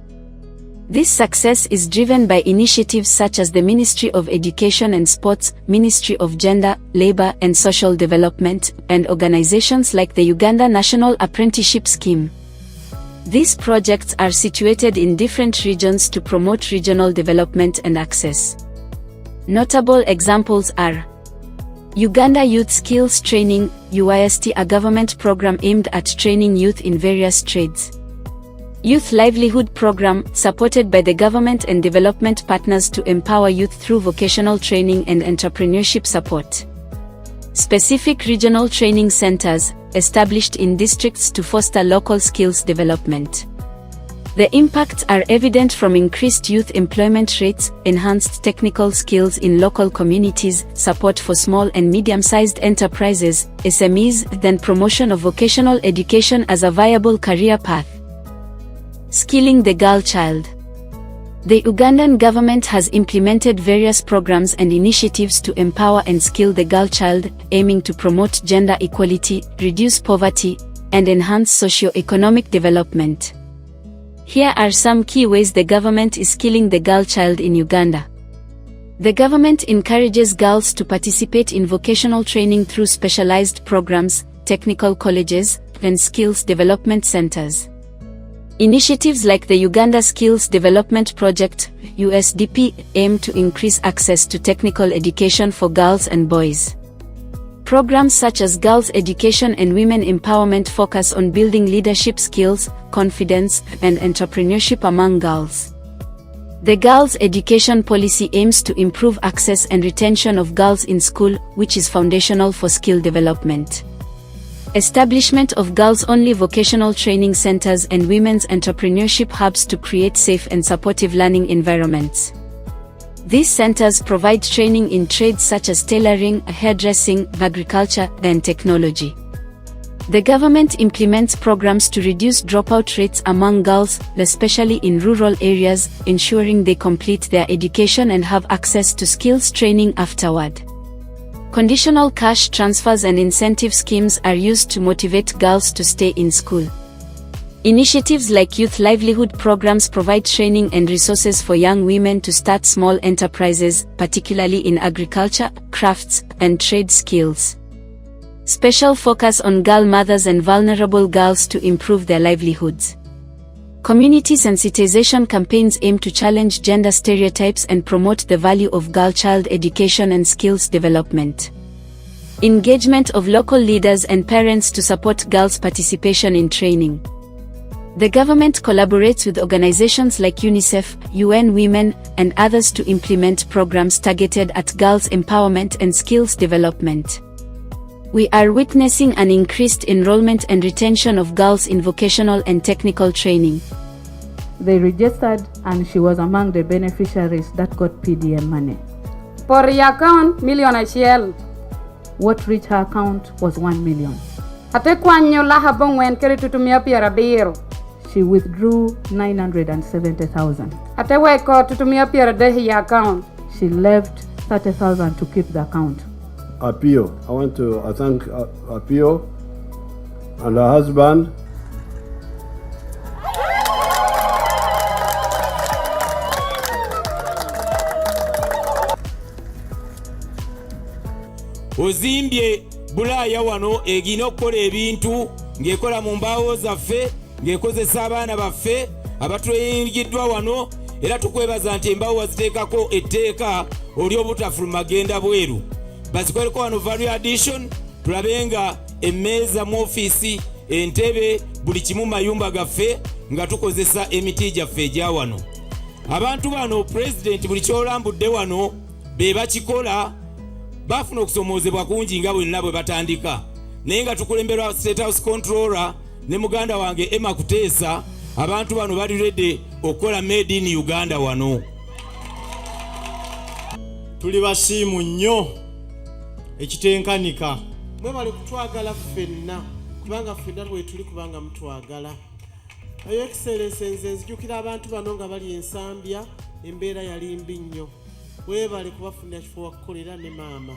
This success is driven by initiatives such as the Ministry of Education and Sports, Ministry of Gender, Labor and Social Development, and organizations like the Uganda National Apprenticeship Scheme. These projects are situated in different regions to promote regional development and access. Notable examples are Uganda Youth Skills Training, UYST, a government program aimed at training youth in various trades. Youth Livelihood Program, supported by the government and development partners to empower youth through vocational training and entrepreneurship support. Specific regional training centers, established in districts to foster local skills development. The impacts are evident from increased youth employment rates, enhanced technical skills in local communities, support for small and medium-sized enterprises, SMEs, then promotion of vocational education as a viable career path. Skilling the girl child. The Ugandan government has implemented various programs and initiatives to empower and skill the girl child, aiming to promote gender equality, reduce poverty, and enhance socio-economic development. Here are some key ways the government is skilling the girl child in Uganda. The government encourages girls to participate in vocational training through specialized programs, technical colleges, and skills development centers. Initiatives like the Uganda Skills Development Project, USDP, aim to increase access to technical education for girls and boys. Programs such as Girls Education and Women Empowerment focus on building leadership skills, confidence, and entrepreneurship among girls. The Girls Education Policy aims to improve access and retention of girls in school, which is foundational for skill development. Establishment of girls-only vocational training centers and women's entrepreneurship hubs to create safe and supportive learning environments. These centers provide training in trades such as tailoring, hairdressing, agriculture, and technology. The government implements programs to reduce dropout rates among girls, especially in rural areas, ensuring they complete their education and have access to skills training afterward. Conditional cash transfers and incentive schemes are used to motivate girls to stay in school. Initiatives like youth livelihood programs provide training and resources for young women to start small enterprises, particularly in agriculture, crafts, and trade skills. Special focus on girl mothers and vulnerable girls to improve their livelihoods. Community sensitization campaigns aim to challenge gender stereotypes and promote the value of girl-child education and skills development. Engagement of local leaders and parents to support girls' participation in training. The government collaborates with organizations like UNICEF, UN Women, and others to implement programs targeted at girls' empowerment and skills development. We are witnessing an increased enrollment and retention of girls in vocational and technical training. They registered and she was among the beneficiaries that got PDM money. For your account, million HL. What reached her account was 1 million. She withdrew 970,000. She left 30,000 to keep the account. Apio, I want to thank Apio and her husband. Ozimbye Bulaya wano egina okukola ebintu ng'ekola mu mbaawo zaffe ng'ekozesa abaana baffe abatweyigiddwa wano era tukwebaza nti embaawo waziteekako etteeka oli obutafuluma genda bweru bazikoleko wano value addition tulabe nga emmeeza mu ofiisi entebe buli kimu mayumba gaffe nga tukozesa emiti gyaffe egya wano abantu bano pulezidenti buli kyolambudde wano be bakikola bafuna okusomoozebwa kungi nga bwenna bwe batandika naye nga tukulemberwa State House Controller ne muganda wange Emma Kuteesa abantu bano bali ready okukola made in Uganda wano. Tuli basiimu nnyo ekitenkanika mwebale kutwagala ffenna kubanga ffenna bwe tuli kubanga mutwagala. Ayo excellence nze nzijukira abantu bano nga bali ensambya embeera yali mbi nnyo webale kubafunira kifo wakukolera ne maama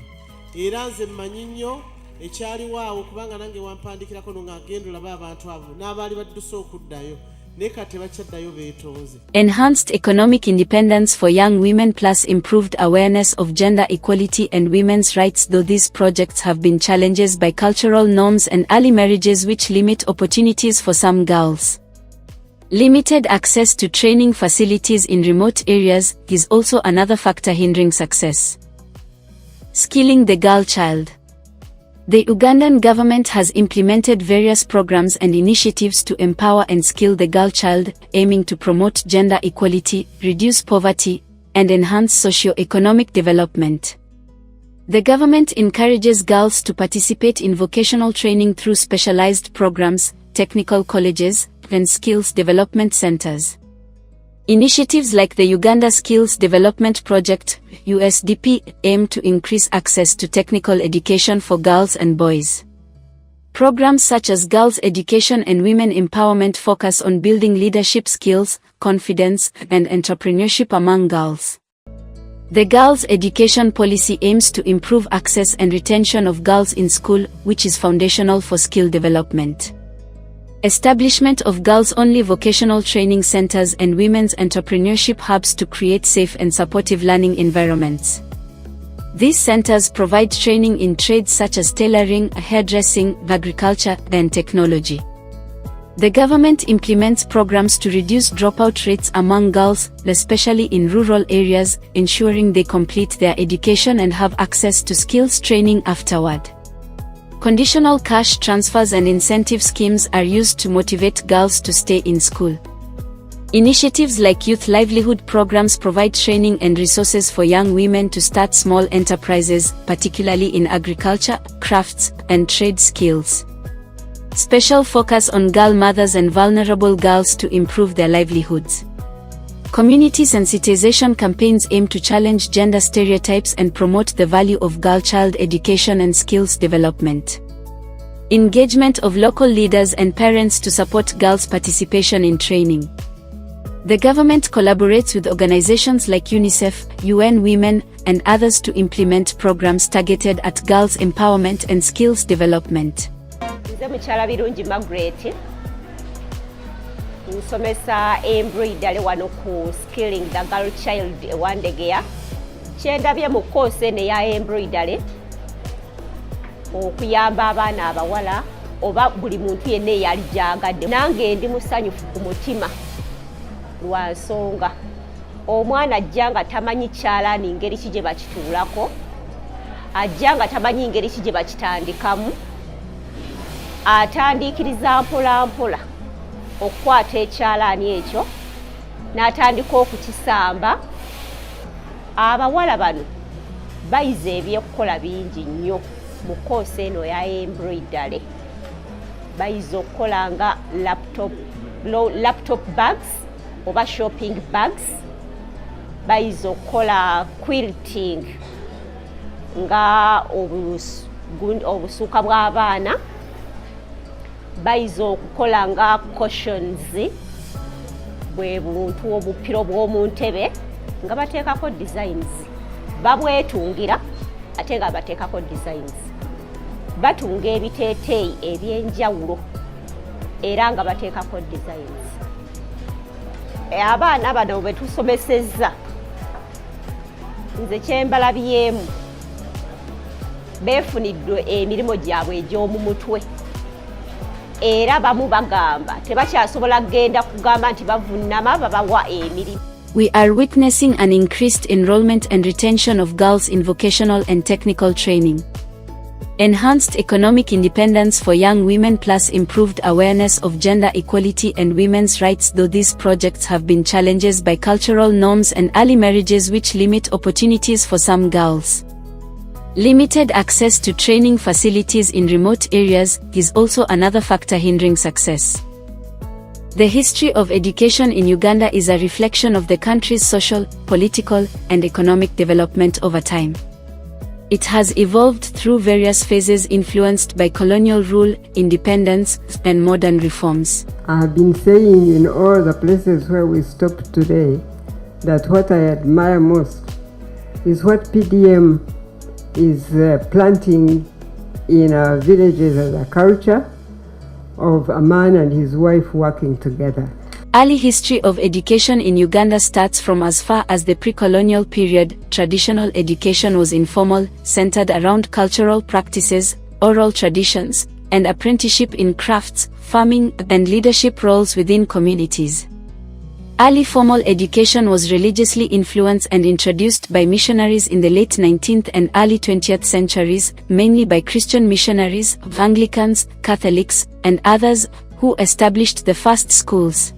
era nze mmanyi nnyo ekyaliwo awo kubanga nange wampandikirako no ng'agenda olaba abantu abo n'abaali badduse okuddayo naye kati tebakyaddayo beetonze. Enhanced economic independence for young women plus improved awareness of gender equality and women's rights. Though these projects have been challenges by cultural norms and early marriages which limit opportunities for some girls. Limited access to training facilities in remote areas is also another factor hindering success. Skilling the girl child. The Ugandan government has implemented various programs and initiatives to empower and skill the girl child, aiming to promote gender equality, reduce poverty, and enhance socio-economic development. The government encourages girls to participate in vocational training through specialized programs, technical colleges, and skills development centers. Initiatives like the Uganda Skills Development Project, USDP, aim to increase access to technical education for girls and boys. Programs such as Girls Education and Women Empowerment focus on building leadership skills, confidence, and entrepreneurship among girls. The Girls Education Policy aims to improve access and retention of girls in school, which is foundational for skill development. Establishment of girls-only vocational training centers and women's entrepreneurship hubs to create safe and supportive learning environments. These centers provide training in trades such as tailoring, hairdressing, agriculture, and technology. The government implements programs to reduce dropout rates among girls, especially in rural areas, ensuring they complete their education and have access to skills training afterward. Conditional cash transfers and incentive schemes are used to motivate girls to stay in school. Initiatives like youth livelihood programs provide training and resources for young women to start small enterprises, particularly in agriculture, crafts, and trade skills. Special focus on girl mothers and vulnerable girls to improve their livelihoods. Community sensitization campaigns aim to challenge gender stereotypes and promote the value of girl-child education and skills development. Engagement of local leaders and parents to support girls' participation in training. The government collaborates with organizations like UNICEF, UN Women, and others to implement programs targeted at girls' empowerment and skills development. Nze mukyala birungi Margaret nsomesa embroidery wano ku skilling the girl child ewandegeya kyendabye mu course eno ya embroidery okuyamba abaana abawala oba buli muntu yenna eyali gyagadde nange ndi musanyufu ku mutima lwa nsonga omwana ajja nga tamanyi kyalaani ngeri ki gye bakituulako ajja nga tamanyi ngeri ki gye bakitandikamu atandikiriza mpola mpola okukwata ekyalaani ekyo n'atandika okukisamba. Abawala bano bayize ebyekukola bingi nnyo mu koosi eno ya embroidery. Bayize okukola nga laptop bags oba shopping bags. Bayize okukola quilting nga obusuuka bw'abaana. Bayize okukola nga cushions bwe buntu obupiro bw'omu ntebe nga bateekako designs. Babwetungira ate nga bateekako designs. Batunga ebiteeteeyi eby'enjawulo era nga bateekako designs. Abaana bano bwe tusomesezza nze kyembalabyemu beefuniddwe emirimu gyabwe egy'omu mutwe. Era bamu bagamba tebakyasobola kugenda kugamba nti bavunnama babawa emirimu. We are witnessing an increased enrollment and retention of girls in vocational and technical training. Enhanced economic independence for young women plus improved awareness of gender equality and women's rights, though these projects have been challenges by cultural norms and early marriages which limit opportunities for some girls. Limited access to training facilities in remote areas is also another factor hindering success. The history of education in Uganda is a reflection of the country's social, political, and economic development over time. It has evolved through various phases influenced by colonial rule, independence, and modern reforms. I've been saying in all the places where we stopped today that what I admire most is what PDM is planting in our villages as a culture of a man and his wife working together. Early history of education in Uganda starts from as far as the pre-colonial period. Traditional education was informal, centered around cultural practices, oral traditions, and apprenticeship in crafts, farming, and leadership roles within communities. Early formal education was religiously influenced and introduced by missionaries in the late 19th and early 20th centuries, mainly by Christian missionaries, Anglicans, Catholics, and others, who established the first schools.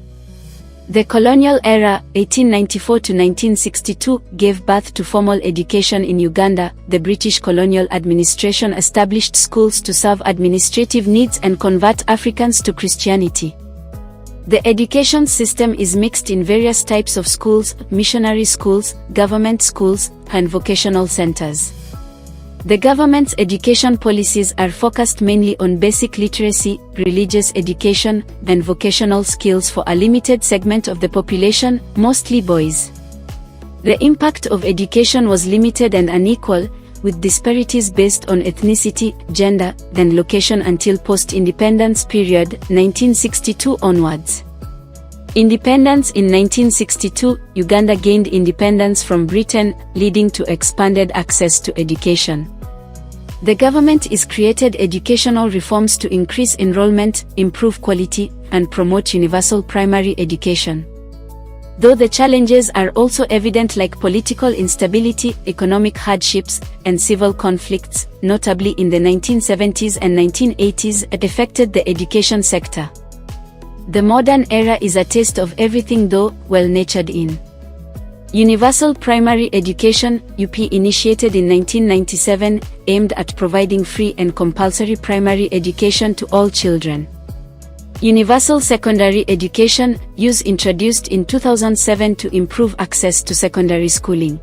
The colonial era, 1894 to 1962, gave birth to formal education in Uganda. The British colonial administration established schools to serve administrative needs and convert Africans to Christianity. The education system is mixed in various types of schools, missionary schools, government schools, and vocational centers. The government's education policies are focused mainly on basic literacy, religious education, and vocational skills for a limited segment of the population, mostly boys. The impact of education was limited and unequal, with disparities based on ethnicity, gender, and location until post-independence period, 1962 onwards. Independence in 1962, Uganda gained independence from Britain, leading to expanded access to education. The government is created educational reforms to increase enrollment, improve quality, and promote universal primary education. Though the challenges are also evident, like political instability, economic hardships, and civil conflicts, notably in the 1970s and 1980s, that affected the education sector. The modern era is a taste of everything, though well-natured in. Universal Primary Education, UP, initiated in 1997, aimed at providing free and compulsory primary education to all children. Universal Secondary Education, US, introduced in 2007 to improve access to secondary schooling.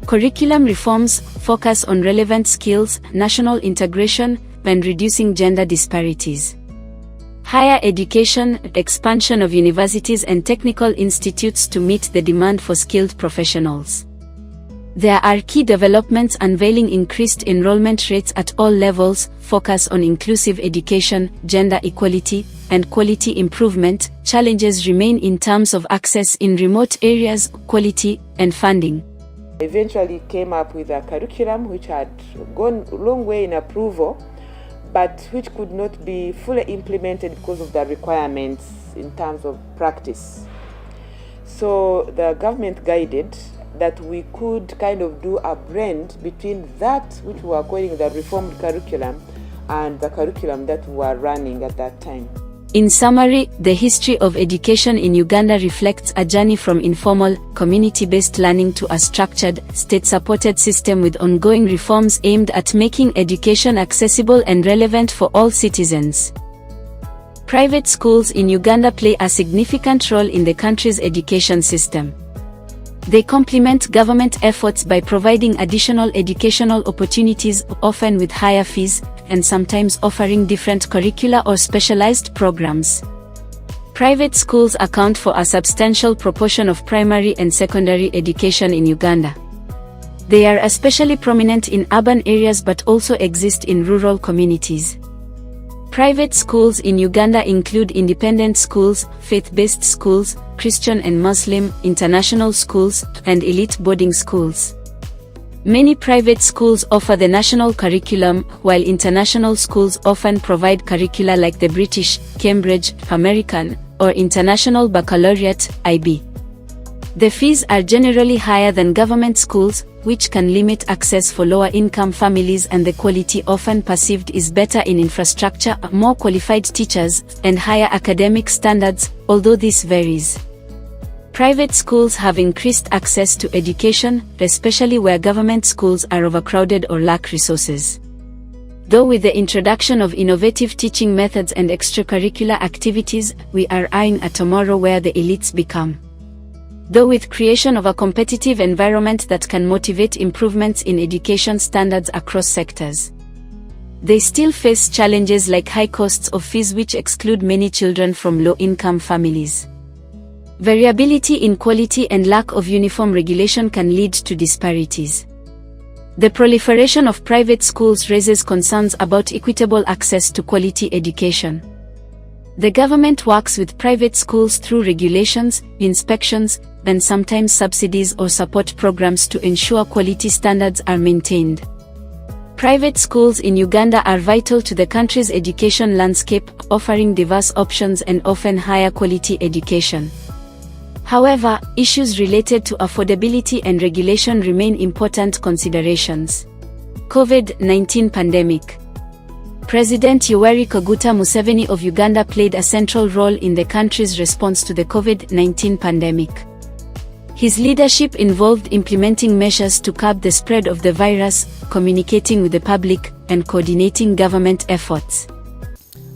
Curriculum reforms focus on relevant skills, national integration, and reducing gender disparities. Higher education, expansion of universities and technical institutes to meet the demand for skilled professionals. There are key developments unveiling increased enrollment rates at all levels, focus on inclusive education, gender equality, and quality improvement. Challenges remain in terms of access in remote areas, quality, and funding. Eventually came up with a curriculum which had gone a long way in approval, but which could not be fully implemented because of the requirements in terms of practice. So the government guided that we could kind of do a blend between that which we were calling the reformed curriculum and the curriculum that we were running at that time. In summary, the history of education in Uganda reflects a journey from informal, community-based learning to a structured, state-supported system with ongoing reforms aimed at making education accessible and relevant for all citizens. Private schools in Uganda play a significant role in the country's education system. They complement government efforts by providing additional educational opportunities, often with higher fees, and sometimes offering different curricula or specialized programs. Private schools account for a substantial proportion of primary and secondary education in Uganda. They are especially prominent in urban areas but also exist in rural communities. Private schools in Uganda include independent schools, faith-based schools, Christian and Muslim, international schools, and elite boarding schools. Many private schools offer the national curriculum, while international schools often provide curricula like the British, Cambridge, American, or International Baccalaureate, IB. The fees are generally higher than government schools, which can limit access for lower-income families, and the quality often perceived is better in infrastructure, more qualified teachers, and higher academic standards, although this varies. Private schools have increased access to education, especially where government schools are overcrowded or lack resources. Though with the introduction of innovative teaching methods and extracurricular activities, we are eyeing a tomorrow where the elites become. Though with creation of a competitive environment that can motivate improvements in education standards across sectors. They still face challenges like high costs of fees which exclude many children from low-income families. Variability in quality and lack of uniform regulation can lead to disparities. The proliferation of private schools raises concerns about equitable access to quality education. The government works with private schools through regulations, inspections, and sometimes subsidies or support programs to ensure quality standards are maintained. Private schools in Uganda are vital to the country's education landscape, offering diverse options and often higher quality education. However, issues related to affordability and regulation remain important considerations. COVID-19 pandemic. President Yoweri Kaguta Museveni of Uganda played a central role in the country's response to the COVID-19 pandemic. His leadership involved implementing measures to curb the spread of the virus, communicating with the public, and coordinating government efforts.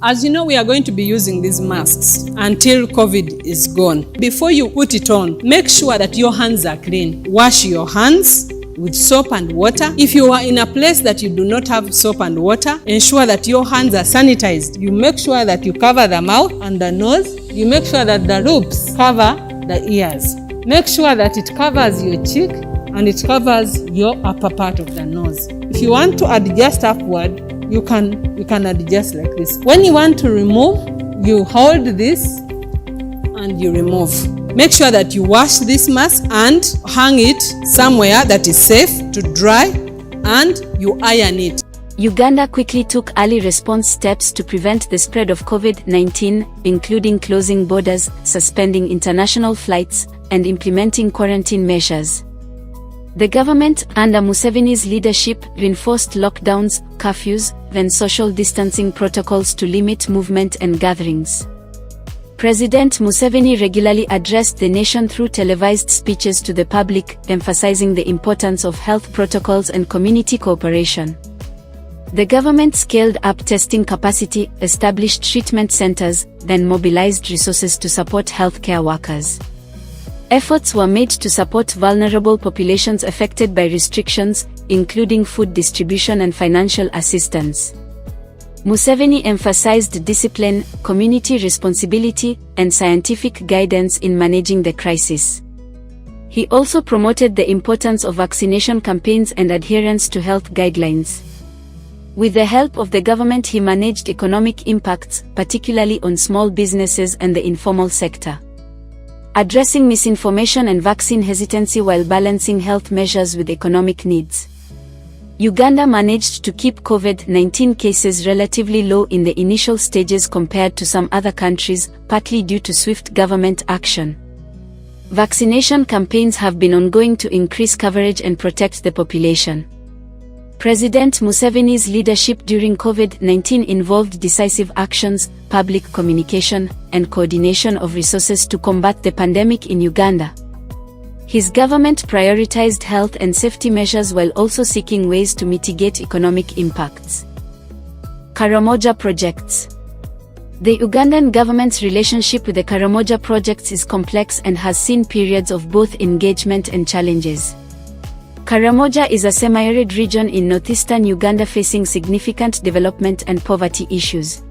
As you know, we are going to be using these masks until COVID is gone. Before you put it on, make sure that your hands are clean. Wash your hands with soap and water. If you are in a place that you do not have soap and water, ensure that your hands are sanitized. You make sure that you cover the mouth and the nose. You make sure that the roofs cover the ears. Make sure that it covers your cheek and it covers your upper part of the nose. If you want to adjust upward, you can adjust like this. When you want to remove, you hold this and you remove. Make sure that you wash this mask and hang it somewhere that is safe to dry, and you iron it. Uganda quickly took early response steps to prevent the spread of COVID-19, including closing borders, suspending international flights, and implementing quarantine measures. The government, under Museveni's leadership, reinforced lockdowns, curfews, and social distancing protocols to limit movement and gatherings. President Museveni regularly addressed the nation through televised speeches to the public, emphasizing the importance of health protocols and community cooperation. The government scaled up testing capacity, established treatment centers, then mobilized resources to support healthcare workers. Efforts were made to support vulnerable populations affected by restrictions, including food distribution and financial assistance. Museveni emphasized discipline, community responsibility, and scientific guidance in managing the crisis. He also promoted the importance of vaccination campaigns and adherence to health guidelines. With the help of the government, he managed economic impacts, particularly on small businesses and the informal sector, addressing misinformation and vaccine hesitancy while balancing health measures with economic needs. Uganda managed to keep COVID-19 cases relatively low in the initial stages compared to some other countries, partly due to swift government action. Vaccination campaigns have been ongoing to increase coverage and protect the population. President Museveni's leadership during COVID-19 involved decisive actions, public communication, and coordination of resources to combat the pandemic in Uganda. His government prioritized health and safety measures while also seeking ways to mitigate economic impacts. Karamoja projects. The Ugandan government's relationship with the Karamoja projects is complex and has seen periods of both engagement and challenges. Karamoja is a semi-arid region in northeastern Uganda facing significant development and poverty issues.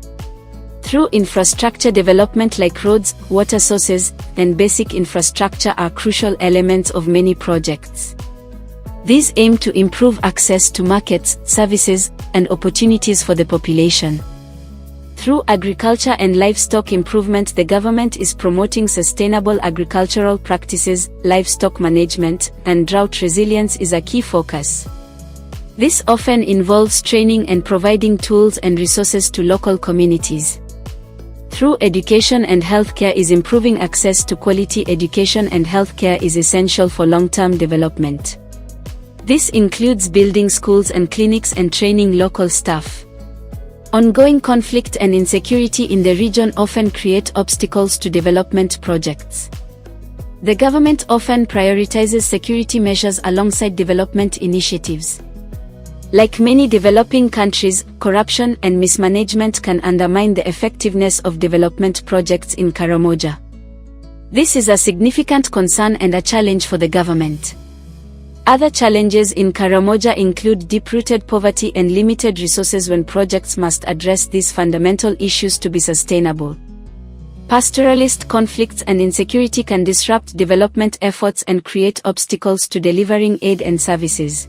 Through infrastructure development like roads, water sources, and basic infrastructure are crucial elements of many projects. These aim to improve access to markets, services, and opportunities for the population. Through agriculture and livestock improvement, the government is promoting sustainable agricultural practices, livestock management, and drought resilience is a key focus. This often involves training and providing tools and resources to local communities. Through education and healthcare is improving access to quality education and healthcare is essential for long-term development. This includes building schools and clinics and training local staff. Ongoing conflict and insecurity in the region often create obstacles to development projects. The government often prioritizes security measures alongside development initiatives. Like many developing countries, corruption and mismanagement can undermine the effectiveness of development projects in Karamoja. This is a significant concern and a challenge for the government. Other challenges in Karamoja include deep-rooted poverty and limited resources when projects must address these fundamental issues to be sustainable. Pastoralist conflicts and insecurity can disrupt development efforts and create obstacles to delivering aid and services.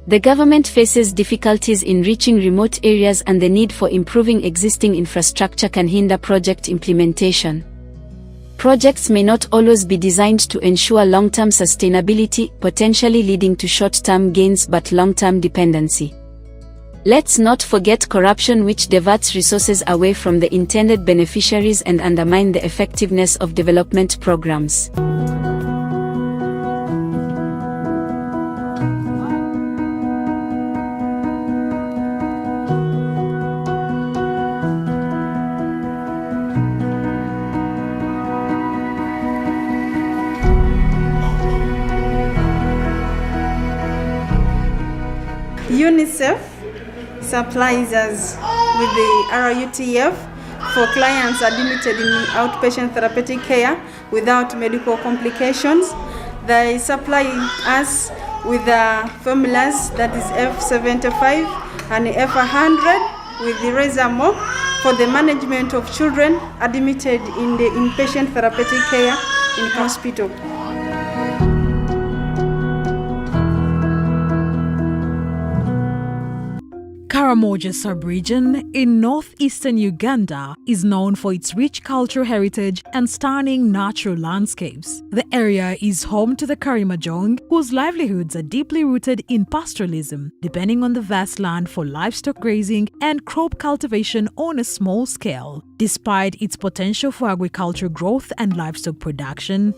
The government faces difficulties in reaching remote areas, and the need for improving existing infrastructure can hinder project implementation. Projects may not always be designed to ensure long-term sustainability, potentially leading to short-term gains but long-term dependency. Let's not forget corruption, which diverts resources away from the intended beneficiaries and undermine the effectiveness of development programs. UNICEF supplies us with the RUTF for clients admitted in outpatient therapeutic care without medical complications. They supply us with the formulas, that is F75 and F100 with the razor mop for the management of children admitted in the inpatient therapeutic care in hospital. Karamoja sub-region in northeastern Uganda is known for its rich cultural heritage and stunning natural landscapes. The area is home to the Karimojong, whose livelihoods are deeply rooted in pastoralism, depending on the vast land for livestock grazing and crop cultivation on a small scale. Despite its potential for agricultural growth and livestock production,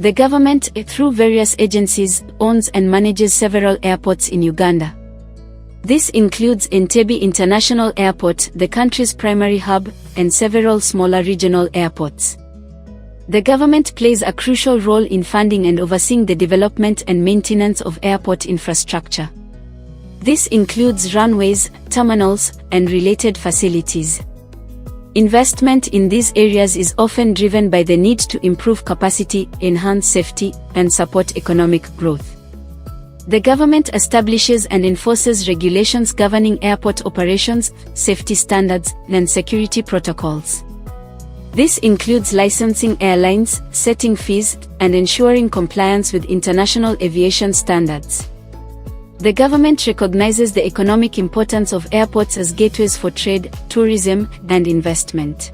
the government, through various agencies, owns and manages several airports in Uganda. This includes Entebbe International Airport, the country's primary hub, and several smaller regional airports. The government plays a crucial role in funding and overseeing the development and maintenance of airport infrastructure. This includes runways, terminals, and related facilities. Investment in these areas is often driven by the need to improve capacity, enhance safety, and support economic growth. The government establishes and enforces regulations governing airport operations, safety standards, and security protocols. This includes licensing airlines, setting fees, and ensuring compliance with international aviation standards. The government recognizes the economic importance of airports as gateways for trade, tourism, and investment.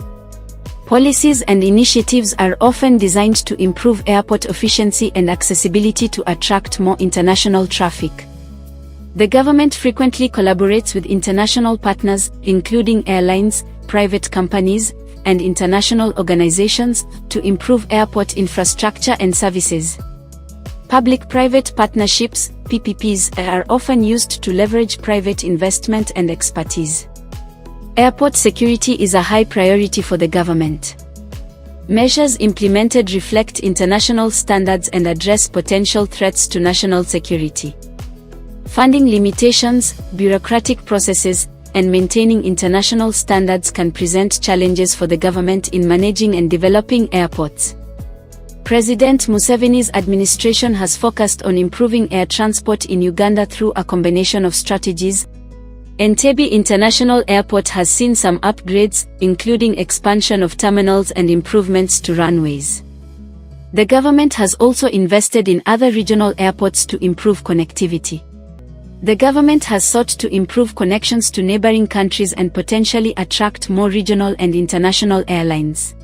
Policies and initiatives are often designed to improve airport efficiency and accessibility to attract more international traffic. The government frequently collaborates with international partners, including airlines, private companies, and international organizations, to improve airport infrastructure and services. Public-private partnerships, PPPs, are often used to leverage private investment and expertise. Airport security is a high priority for the government. Measures implemented reflect international standards and address potential threats to national security. Funding limitations, bureaucratic processes, and maintaining international standards can present challenges for the government in managing and developing airports. President Museveni's administration has focused on improving air transport in Uganda through a combination of strategies. Entebbe International Airport has seen some upgrades, including expansion of terminals and improvements to runways. The government has also invested in other regional airports to improve connectivity. The government has sought to improve connections to neighboring countries and potentially attract more regional and international airlines.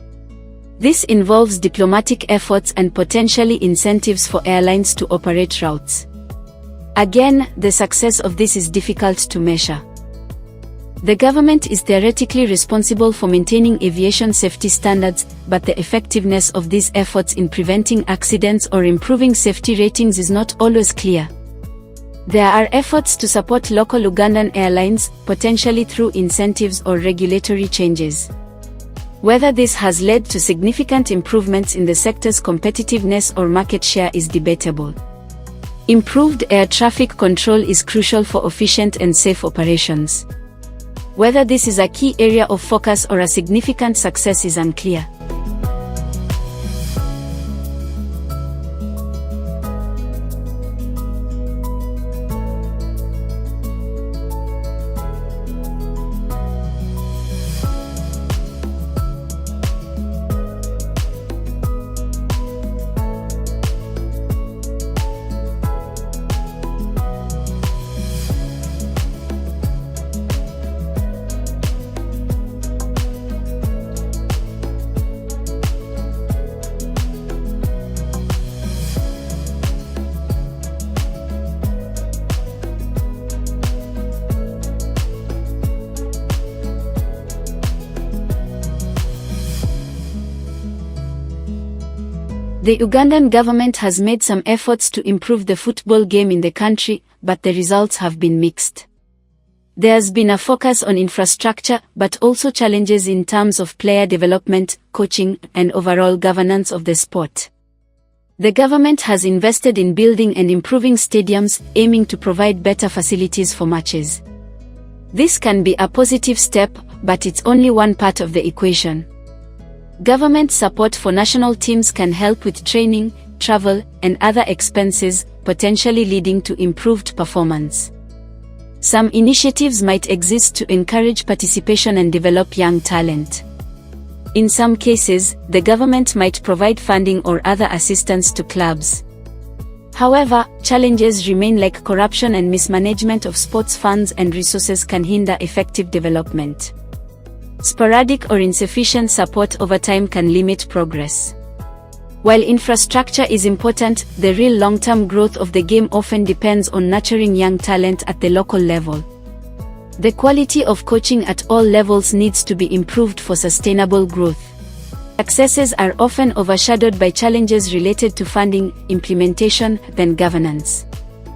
This involves diplomatic efforts and potentially incentives for airlines to operate routes. Again, the success of this is difficult to measure. The government is theoretically responsible for maintaining aviation safety standards, but the effectiveness of these efforts in preventing accidents or improving safety ratings is not always clear. There are efforts to support local Ugandan airlines, potentially through incentives or regulatory changes. Whether this has led to significant improvements in the sector's competitiveness or market share is debatable. Improved air traffic control is crucial for efficient and safe operations. Whether this is a key area of focus or a significant success is unclear. The Ugandan government has made some efforts to improve the football game in the country, but the results have been mixed. There's been a focus on infrastructure, but also challenges in terms of player development, coaching, and overall governance of the sport. The government has invested in building and improving stadiums, aiming to provide better facilities for matches. This can be a positive step, but it's only one part of the equation. Government support for national teams can help with training, travel, and other expenses, potentially leading to improved performance. Some initiatives might exist to encourage participation and develop young talent. In some cases, the government might provide funding or other assistance to clubs. However, challenges remain like corruption and mismanagement of sports funds and resources can hinder effective development. Sporadic or insufficient support over time can limit progress. While infrastructure is important, the real long-term growth of the game often depends on nurturing young talent at the local level. The quality of coaching at all levels needs to be improved for sustainable growth. Successes are often overshadowed by challenges related to funding, implementation, then governance.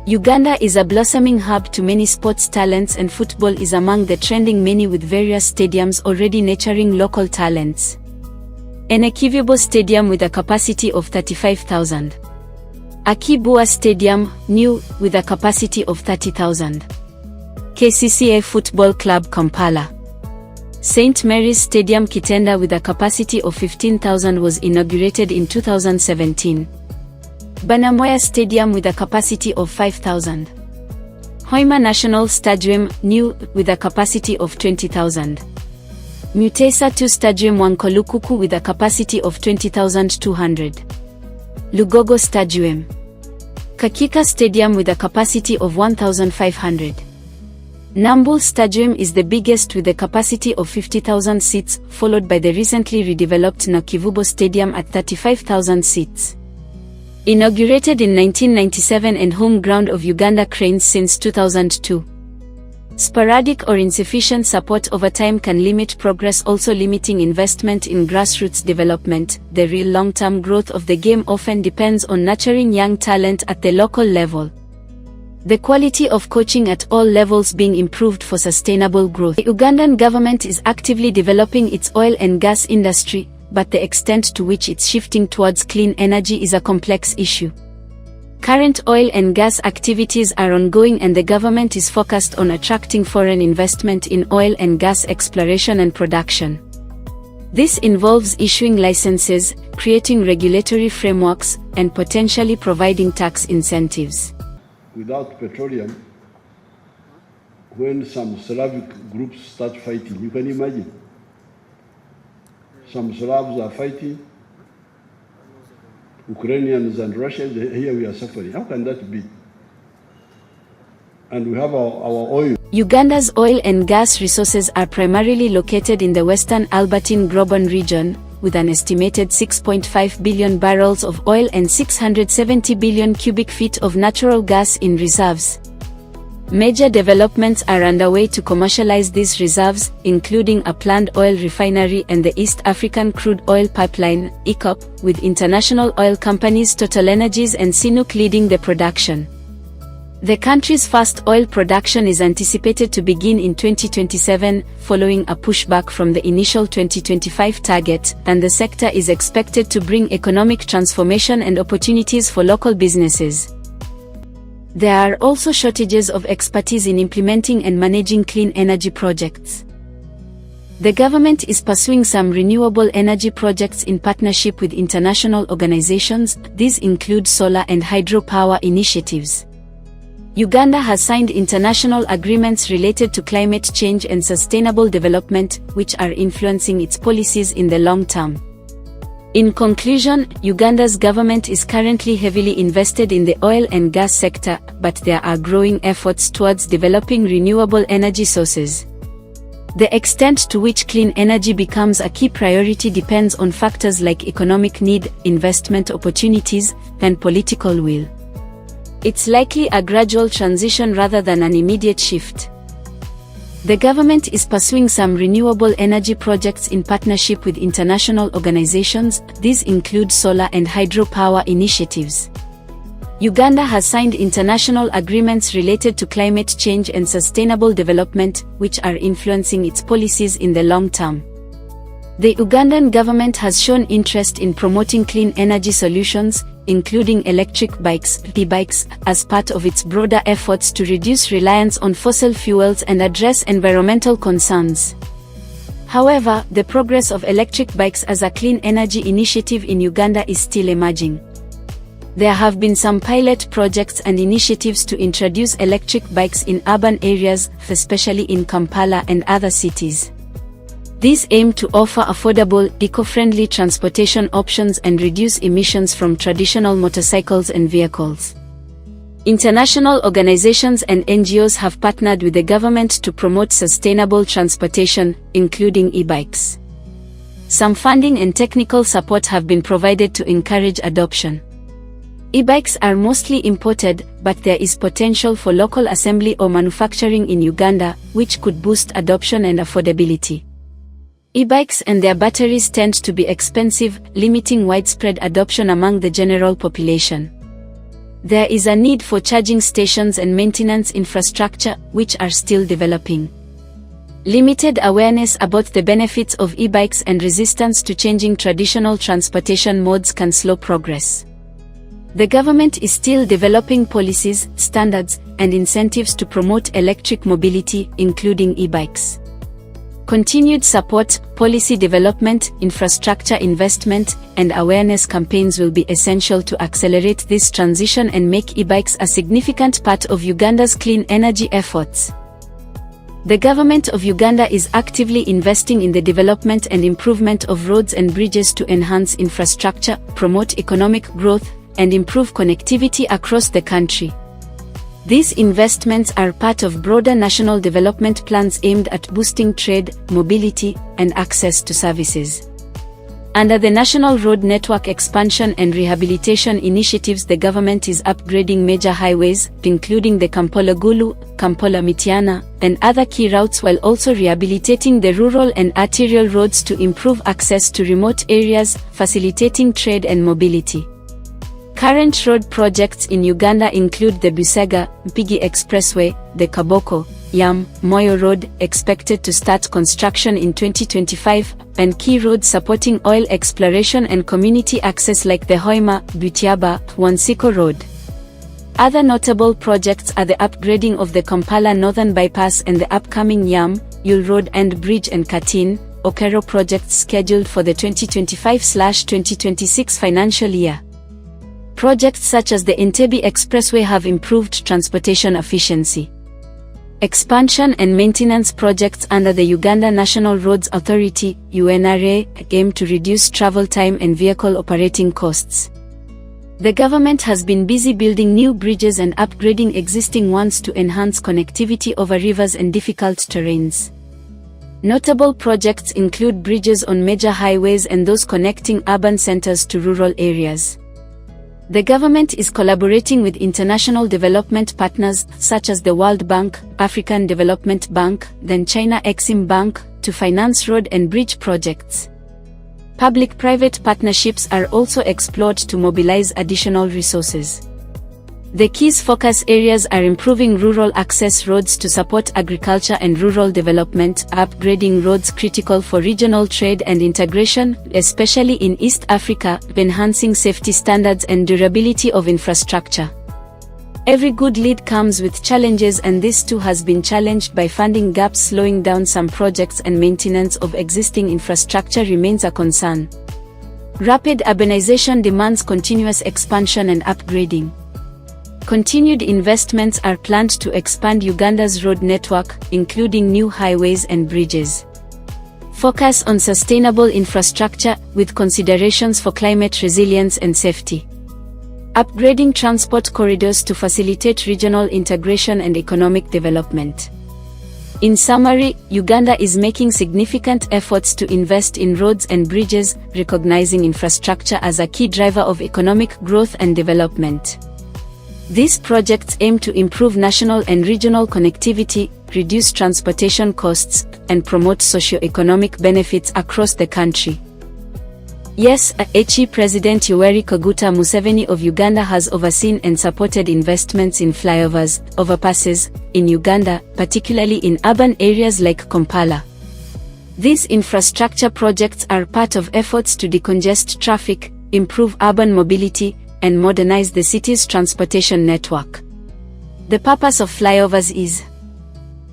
Uganda is a blossoming hub to many sports talents and football is among the trending many with various stadiums already nurturing local talents. Enekivubo Stadium with a capacity of 35,000. Akibua Stadium, new, with a capacity of 30,000. KCCA Football Club Kampala. St. Mary's Stadium Kitenda with a capacity of 15,000 was inaugurated in 2017. Banamoya Stadium with a capacity of 5,000. Hoima National Stadium, new, with a capacity of 20,000. Mutesa 2 Stadium Wankolukuku with a capacity of 20,200. Lugogo Stadium. Kakika Stadium with a capacity of 1,500. Nambul Stadium is the biggest with a capacity of 50,000 seats, followed by the recently redeveloped Nakivubo Stadium at 35,000 seats. Inaugurated in 1997 and home ground of Uganda Cranes since 2002. Sporadic or insufficient support over time can limit progress, also limiting investment in grassroots development. The real long-term growth of the game often depends on nurturing young talent at the local level. The quality of coaching at all levels being improved for sustainable growth. The Ugandan government is actively developing its oil and gas industry, but the extent to which it's shifting towards clean energy is a complex issue. Current oil and gas activities are ongoing and the government is focused on attracting foreign investment in oil and gas exploration and production. This involves issuing licenses, creating regulatory frameworks, and potentially providing tax incentives. Without petroleum, when some Slavic groups start fighting, you can imagine. Some Slavs are fighting, Ukrainians and Russians, here we are suffering. How can that be? And we have our oil. Uganda's oil and gas resources are primarily located in the western Albertine-Grobon region, with an estimated 6.5 billion barrels of oil and 670 billion cubic feet of natural gas in reserves. Major developments are underway to commercialize these reserves, including a planned oil refinery and the East African Crude Oil Pipeline, EACOP, with international oil companies TotalEnergies and CNOOC leading the production. The country's first oil production is anticipated to begin in 2027, following a pushback from the initial 2025 target, and the sector is expected to bring economic transformation and opportunities for local businesses. There are also shortages of expertise in implementing and managing clean energy projects. The government is pursuing some renewable energy projects in partnership with international organizations. These include solar and hydropower initiatives. Uganda has signed international agreements related to climate change and sustainable development, which are influencing its policies in the long term. In conclusion, Uganda's government is currently heavily invested in the oil and gas sector, but there are growing efforts towards developing renewable energy sources. The extent to which clean energy becomes a key priority depends on factors like economic need, investment opportunities, and political will. It's likely a gradual transition rather than an immediate shift. The government is pursuing some renewable energy projects in partnership with international organizations. These include solar and hydropower initiatives. Uganda has signed international agreements related to climate change and sustainable development, which are influencing its policies in the long term. The Ugandan government has shown interest in promoting clean energy solutions, including electric bikes (e-bikes), as part of its broader efforts to reduce reliance on fossil fuels and address environmental concerns. However, the progress of electric bikes as a clean energy initiative in Uganda is still emerging. There have been some pilot projects and initiatives to introduce electric bikes in urban areas, especially in Kampala and other cities. These aim to offer affordable, eco-friendly transportation options and reduce emissions from traditional motorcycles and vehicles. International organizations and NGOs have partnered with the government to promote sustainable transportation, including e-bikes. Some funding and technical support have been provided to encourage adoption. E-bikes are mostly imported, but there is potential for local assembly or manufacturing in Uganda, which could boost adoption and affordability. E-bikes and their batteries tend to be expensive, limiting widespread adoption among the general population. There is a need for charging stations and maintenance infrastructure, which are still developing. Limited awareness about the benefits of e-bikes and resistance to changing traditional transportation modes can slow progress. The government is still developing policies, standards, and incentives to promote electric mobility, including e-bikes. Continued support, policy development, infrastructure investment, and awareness campaigns will be essential to accelerate this transition and make e-bikes a significant part of Uganda's clean energy efforts. The government of Uganda is actively investing in the development and improvement of roads and bridges to enhance infrastructure, promote economic growth, and improve connectivity across the country. These investments are part of broader national development plans aimed at boosting trade, mobility, and access to services. Under the National Road Network Expansion and Rehabilitation Initiatives, the government is upgrading major highways, including the Kampala-Gulu, Kampala-Mityana, and other key routes, while also rehabilitating the rural and arterial roads to improve access to remote areas, facilitating trade and mobility. Current road projects in Uganda include the Busega-Mpigi Expressway, the Kaboko-Yam-Moyo Road, expected to start construction in 2025, and key roads supporting oil exploration and community access like the Hoima-Butiaba-Wansiko Road. Other notable projects are the upgrading of the Kampala Northern Bypass and the upcoming Yam-Yul Road and Bridge and Katini-Okero projects scheduled for the 2025/2026 financial year. Projects such as the Entebbe Expressway have improved transportation efficiency. Expansion and maintenance projects under the Uganda National Roads Authority (UNRA) aim to reduce travel time and vehicle operating costs. The government has been busy building new bridges and upgrading existing ones to enhance connectivity over rivers and difficult terrains. Notable projects include bridges on major highways and those connecting urban centers to rural areas. The government is collaborating with international development partners such as the World Bank, African Development Bank, then China Exim Bank, to finance road and bridge projects. Public-private partnerships are also explored to mobilize additional resources. The key focus areas are improving rural access roads to support agriculture and rural development, upgrading roads critical for regional trade and integration, especially in East Africa, enhancing safety standards and durability of infrastructure. Every good lead comes with challenges, and this too has been challenged by funding gaps, slowing down some projects, and maintenance of existing infrastructure remains a concern. Rapid urbanization demands continuous expansion and upgrading. Continued investments are planned to expand Uganda's road network, including new highways and bridges. Focus on sustainable infrastructure, with considerations for climate resilience and safety. Upgrading transport corridors to facilitate regional integration and economic development. In summary, Uganda is making significant efforts to invest in roads and bridges, recognizing infrastructure as a key driver of economic growth and development. These projects aim to improve national and regional connectivity, reduce transportation costs, and promote socio-economic benefits across the country. Yes, HE President Yoweri Kaguta Museveni of Uganda has overseen and supported investments in flyovers, overpasses, in Uganda, particularly in urban areas like Kampala. These infrastructure projects are part of efforts to decongest traffic, improve urban mobility, and modernize the city's transportation network. The purpose of flyovers is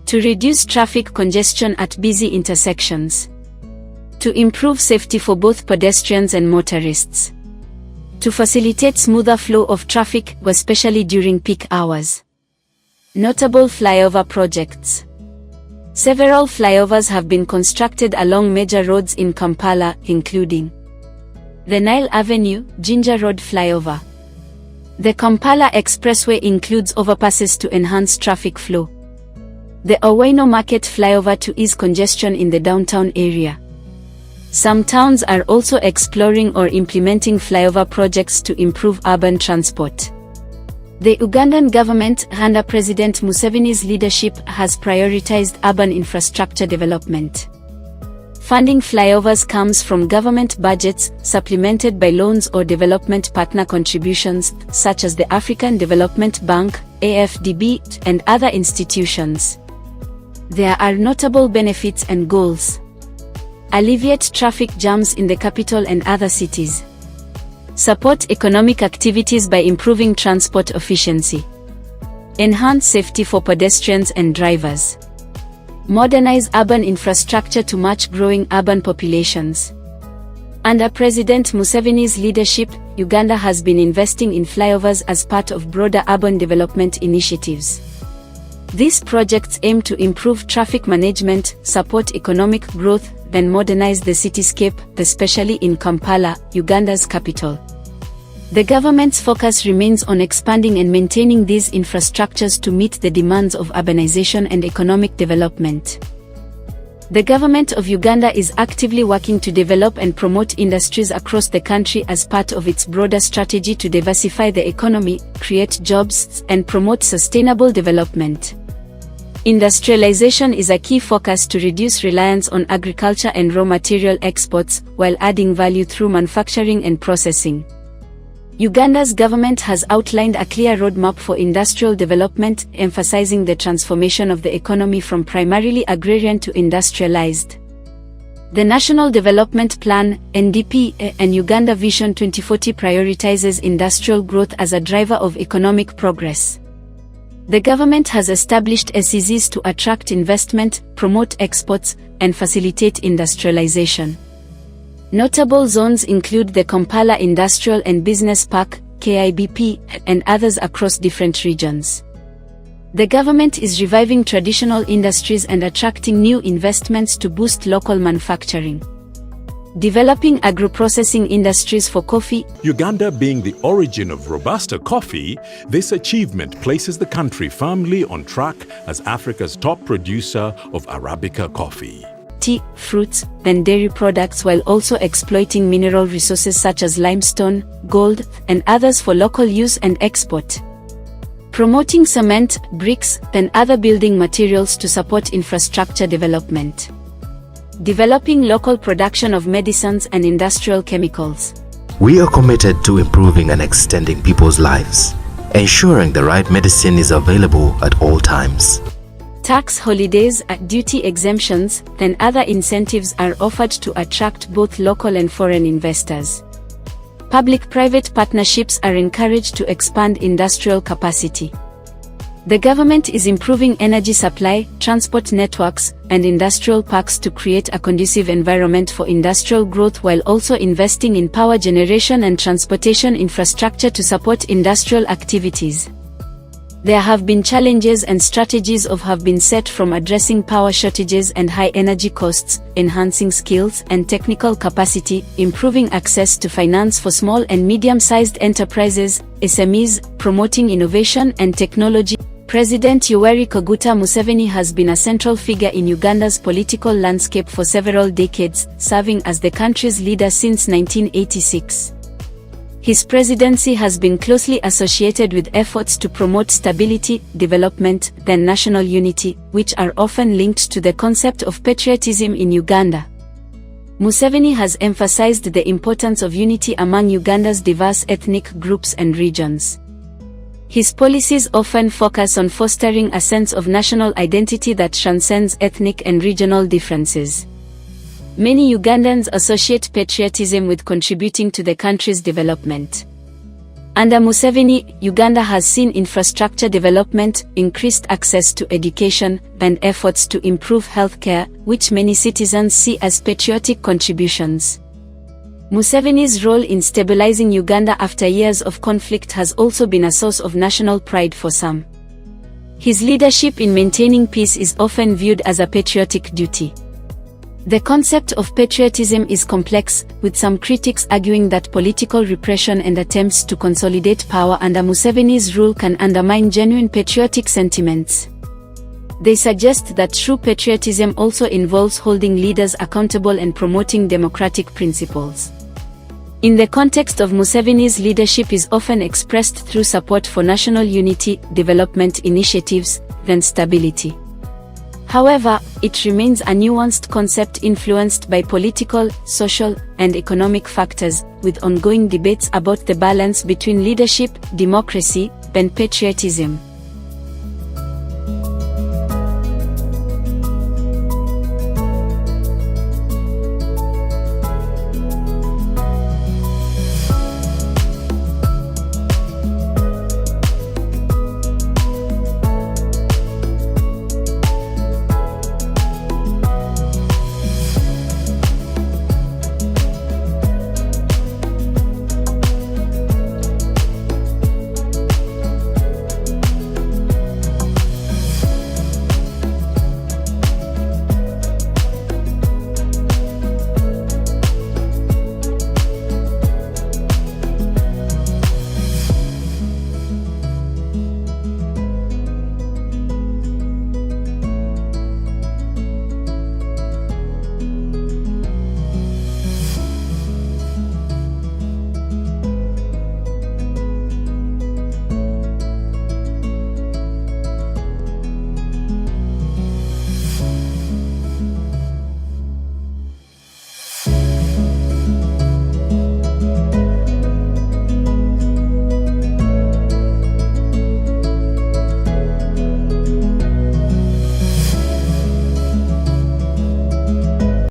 to reduce traffic congestion at busy intersections, to improve safety for both pedestrians and motorists, to facilitate smoother flow of traffic, especially during peak hours. Notable flyover projects. Several flyovers have been constructed along major roads in Kampala, including the Nile Avenue, Ginger Road flyover. The Kampala Expressway includes overpasses to enhance traffic flow. The Owino Market flyover to ease congestion in the downtown area. Some towns are also exploring or implementing flyover projects to improve urban transport. The Ugandan government, under President Museveni's leadership, has prioritized urban infrastructure development. Funding flyovers comes from government budgets, supplemented by loans or development partner contributions, such as the African Development Bank, AFDB, and other institutions. There are notable benefits and goals. Alleviate traffic jams in the capital and other cities. Support economic activities by improving transport efficiency. Enhance safety for pedestrians and drivers. Modernize urban infrastructure to match growing urban populations. Under President Museveni's leadership, Uganda has been investing in flyovers as part of broader urban development initiatives. These projects aim to improve traffic management, support economic growth, and modernize the cityscape, especially in Kampala, Uganda's capital. The government's focus remains on expanding and maintaining these infrastructures to meet the demands of urbanization and economic development. The government of Uganda is actively working to develop and promote industries across the country as part of its broader strategy to diversify the economy, create jobs, and promote sustainable development. Industrialization is a key focus to reduce reliance on agriculture and raw material exports, while adding value through manufacturing and processing. Uganda's government has outlined a clear roadmap for industrial development, emphasizing the transformation of the economy from primarily agrarian to industrialized. The National Development Plan, NDP, and Uganda Vision 2040 prioritizes industrial growth as a driver of economic progress. The government has established SEZs to attract investment, promote exports, and facilitate industrialization. Notable zones include the Kampala Industrial and Business Park, KIBP, and others across different regions. The government is reviving traditional industries and attracting new investments to boost local manufacturing. Developing agro-processing industries for coffee. Uganda being the origin of Robusta coffee, this achievement places the country firmly on track as Africa's top producer of Arabica coffee. Tea, fruits, and dairy products, while also exploiting mineral resources such as limestone, gold, and others for local use and export. Promoting cement, bricks, and other building materials to support infrastructure development. Developing local production of medicines and industrial chemicals. We are committed to improving and extending people's lives, ensuring the right medicine is available at all times. Tax holidays, duty exemptions, and other incentives are offered to attract both local and foreign investors. Public-private partnerships are encouraged to expand industrial capacity. The government is improving energy supply, transport networks, and industrial parks to create a conducive environment for industrial growth while also investing in power generation and transportation infrastructure to support industrial activities. There have been challenges and strategies have been set from addressing power shortages and high energy costs, enhancing skills and technical capacity, improving access to finance for small and medium-sized enterprises, SMEs, promoting innovation and technology. President Yoweri Kaguta Museveni has been a central figure in Uganda's political landscape for several decades, serving as the country's leader since 1986. His presidency has been closely associated with efforts to promote stability, development, and national unity, which are often linked to the concept of patriotism in Uganda. Museveni has emphasized the importance of unity among Uganda's diverse ethnic groups and regions. His policies often focus on fostering a sense of national identity that transcends ethnic and regional differences. Many Ugandans associate patriotism with contributing to the country's development. Under Museveni, Uganda has seen infrastructure development, increased access to education, and efforts to improve healthcare, which many citizens see as patriotic contributions. Museveni's role in stabilizing Uganda after years of conflict has also been a source of national pride for some. His leadership in maintaining peace is often viewed as a patriotic duty. The concept of patriotism is complex, with some critics arguing that political repression and attempts to consolidate power under Museveni's rule can undermine genuine patriotic sentiments. They suggest that true patriotism also involves holding leaders accountable and promoting democratic principles. In the context of Museveni's leadership is often expressed through support for national unity, development initiatives, and stability. However, it remains a nuanced concept influenced by political, social, and economic factors, with ongoing debates about the balance between leadership, democracy, and patriotism.